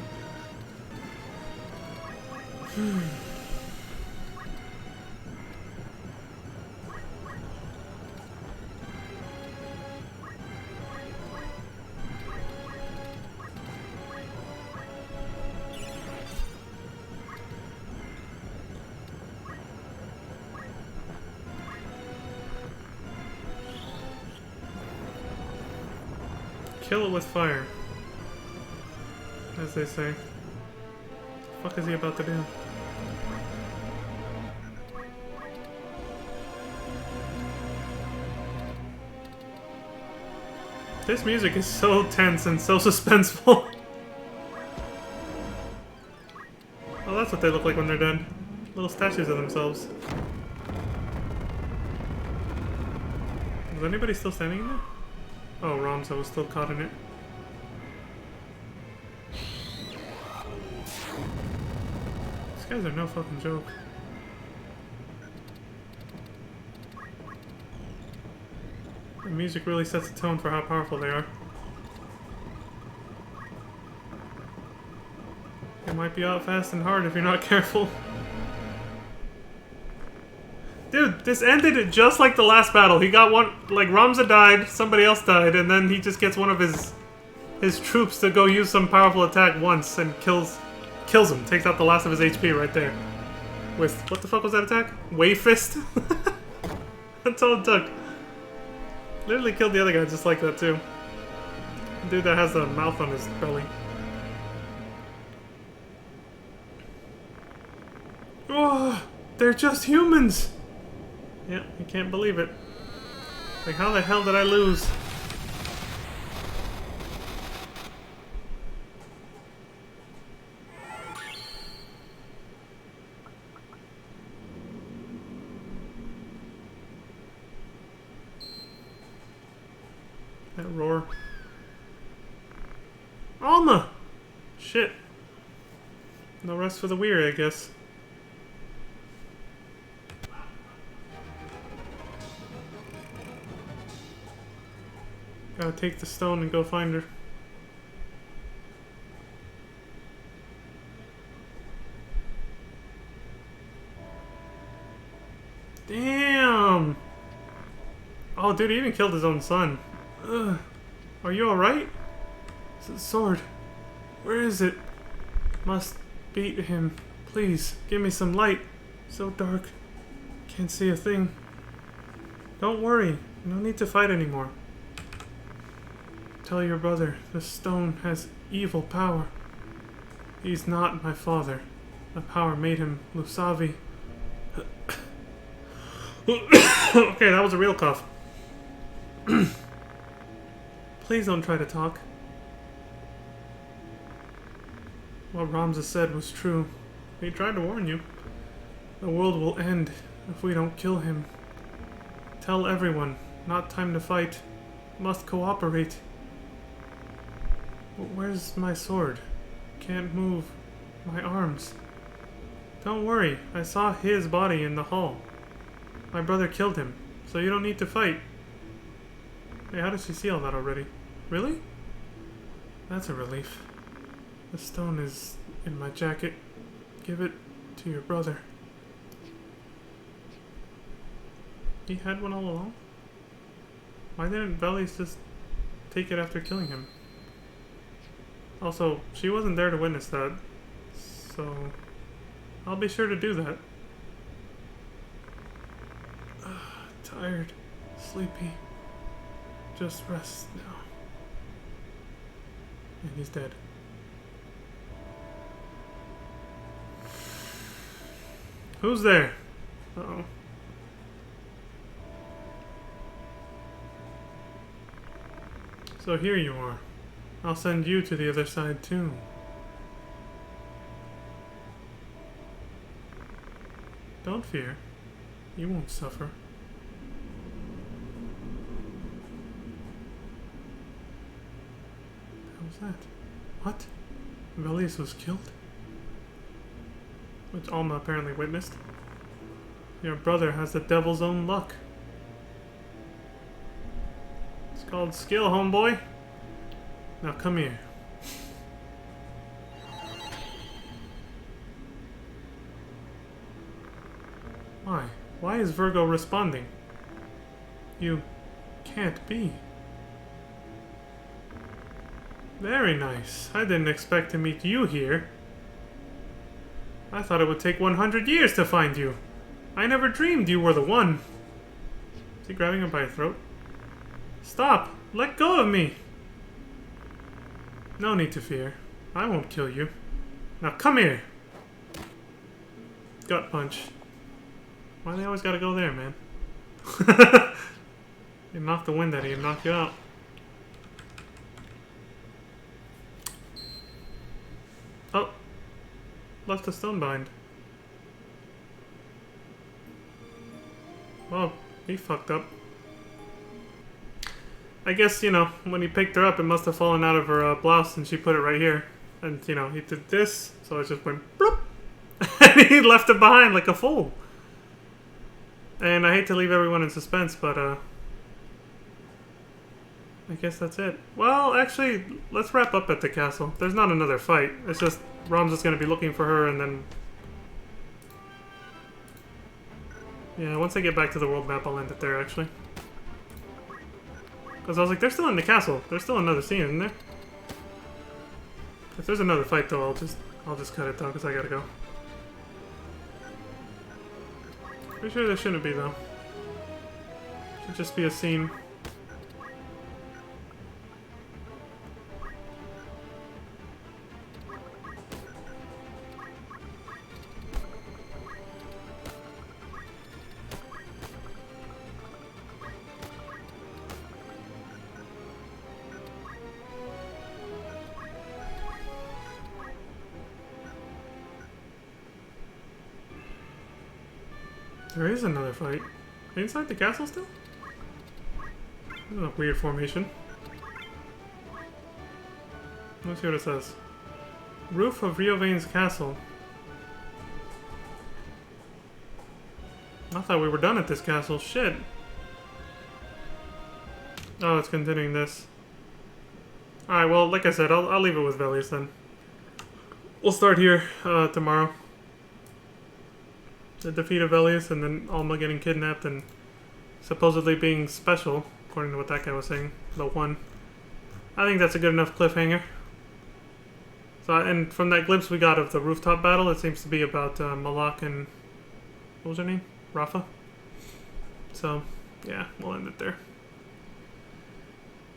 kill it with fire, as they say. What the fuck is he about to do? This music is so tense and so suspenseful. Oh, that's what they look like when they're dead. Little statues of themselves. Is anybody still standing in there? Oh, Ramza was still caught in it. These guys are no fucking joke. The music really sets the tone for how powerful they are. They might be out fast and hard if you're not careful. Dude, this ended just like the last battle. He got one, like Ramza died, somebody else died, and then he just gets one of his troops to go use some powerful attack once and kills him. Takes out the last of his HP right there. With, what the fuck was that attack? Wave Fist? That's all it took. Literally killed the other guy just like that too. Dude that has a mouth on his belly. Oh, they're just humans! Yeah, I can't believe it. Like, how the hell did I lose? That roar. Alma! Shit. No rest for the weary, I guess. Gotta take the stone and go find her. Damn! Oh, dude, he even killed his own son. Ugh. Are you alright? Sword. Where is it? Must beat him. Please, give me some light. So dark. Can't see a thing. Don't worry. No need to fight anymore. Tell your brother the stone has evil power. He's not my father. The power made him Lusavi. Okay, that was a real cough. Please don't try to talk. What Ramza said was true. He tried to warn you. The world will end if we don't kill him. Tell everyone, not time to fight. Must cooperate. But where's my sword? Can't move my arms. Don't worry, I saw his body in the hall. My brother killed him, so you don't need to fight. Hey, how did she see all that already? Really? That's a relief. The stone is in my jacket. Give it to your brother. He had one all along? Why didn't Veles just take it after killing him? Also, she wasn't there to witness that, so I'll be sure to do that. Tired, sleepy. Just rest now. And he's dead. Who's there? Uh-oh. So here you are. I'll send you to the other side too. Don't fear. You won't suffer. How was that? What? Veles was killed? Which Alma apparently witnessed. Your brother has the devil's own luck. It's called skill, homeboy. Now come here. Why? Why is Virgo responding? You can't be. Very nice. I didn't expect to meet you here. I thought it would take 100 years to find you. I never dreamed you were the one. Is he grabbing her by her throat? Stop! Let go of me! No need to fear. I won't kill you. Now come here! Gut punch. Why they always gotta go there, man? You knock the wind out of you and knock you out. Oh! Left a stone bind. Well, he fucked up. I guess, you know, when he picked her up, it must have fallen out of her blouse and she put it right here. And, you know, he did this, so it just went bloop! And he left it behind like a fool. And I hate to leave everyone in suspense, but, I guess that's it. Well, actually, let's wrap up at the castle. There's not another fight. It's just Ramza's gonna be looking for her and then... Yeah, once I get back to the world map, I'll end it there, actually. Because I was like, they're still in the castle. There's still another scene, isn't there? If there's another fight, though, I'll just cut it down, because I gotta go. Pretty sure there shouldn't be, though. Should just be a scene. There is another fight. Inside the castle still? This is a weird formation. Let's see what it says. Roof of Riovane's castle. I thought we were done at this castle. Shit. Oh, it's continuing this. Alright, well, like I said, I'll leave it with Velius then. We'll start here tomorrow. The defeat of Velius and then Alma getting kidnapped and supposedly being special, according to what that guy was saying. The one. I think that's a good enough cliffhanger. So, and from that glimpse we got of the rooftop battle, it seems to be about Malak and... what was her name? Rafa? So, yeah, we'll end it there.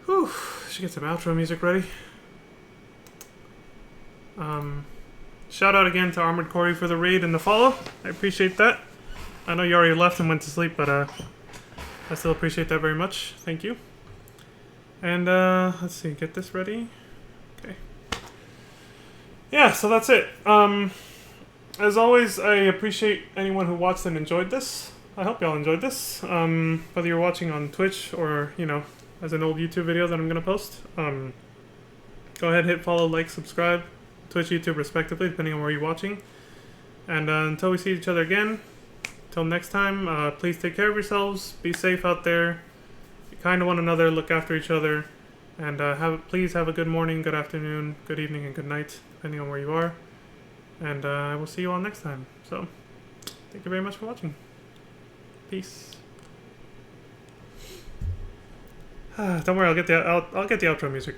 Whew, should get some outro music ready. Shout out again to Armored Corey for the raid and the follow. I appreciate that. I know you already left and went to sleep, but I still appreciate that very much. Thank you. And let's see, get this ready. Okay. Yeah, so that's it. As always, I appreciate anyone who watched and enjoyed this. I hope y'all enjoyed this. Whether you're watching on Twitch or, you know, as an old YouTube video that I'm going to post. Go ahead, hit follow, like, subscribe. Twitch, YouTube, respectively, depending on where you're watching. And until we see each other again, until next time, please take care of yourselves. Be safe out there. Be kind to one another. Look after each other. And please have a good morning, good afternoon, good evening, and good night, depending on where you are. And I will see you all next time. So, thank you very much for watching. Peace. Don't worry, I'll get the outro music.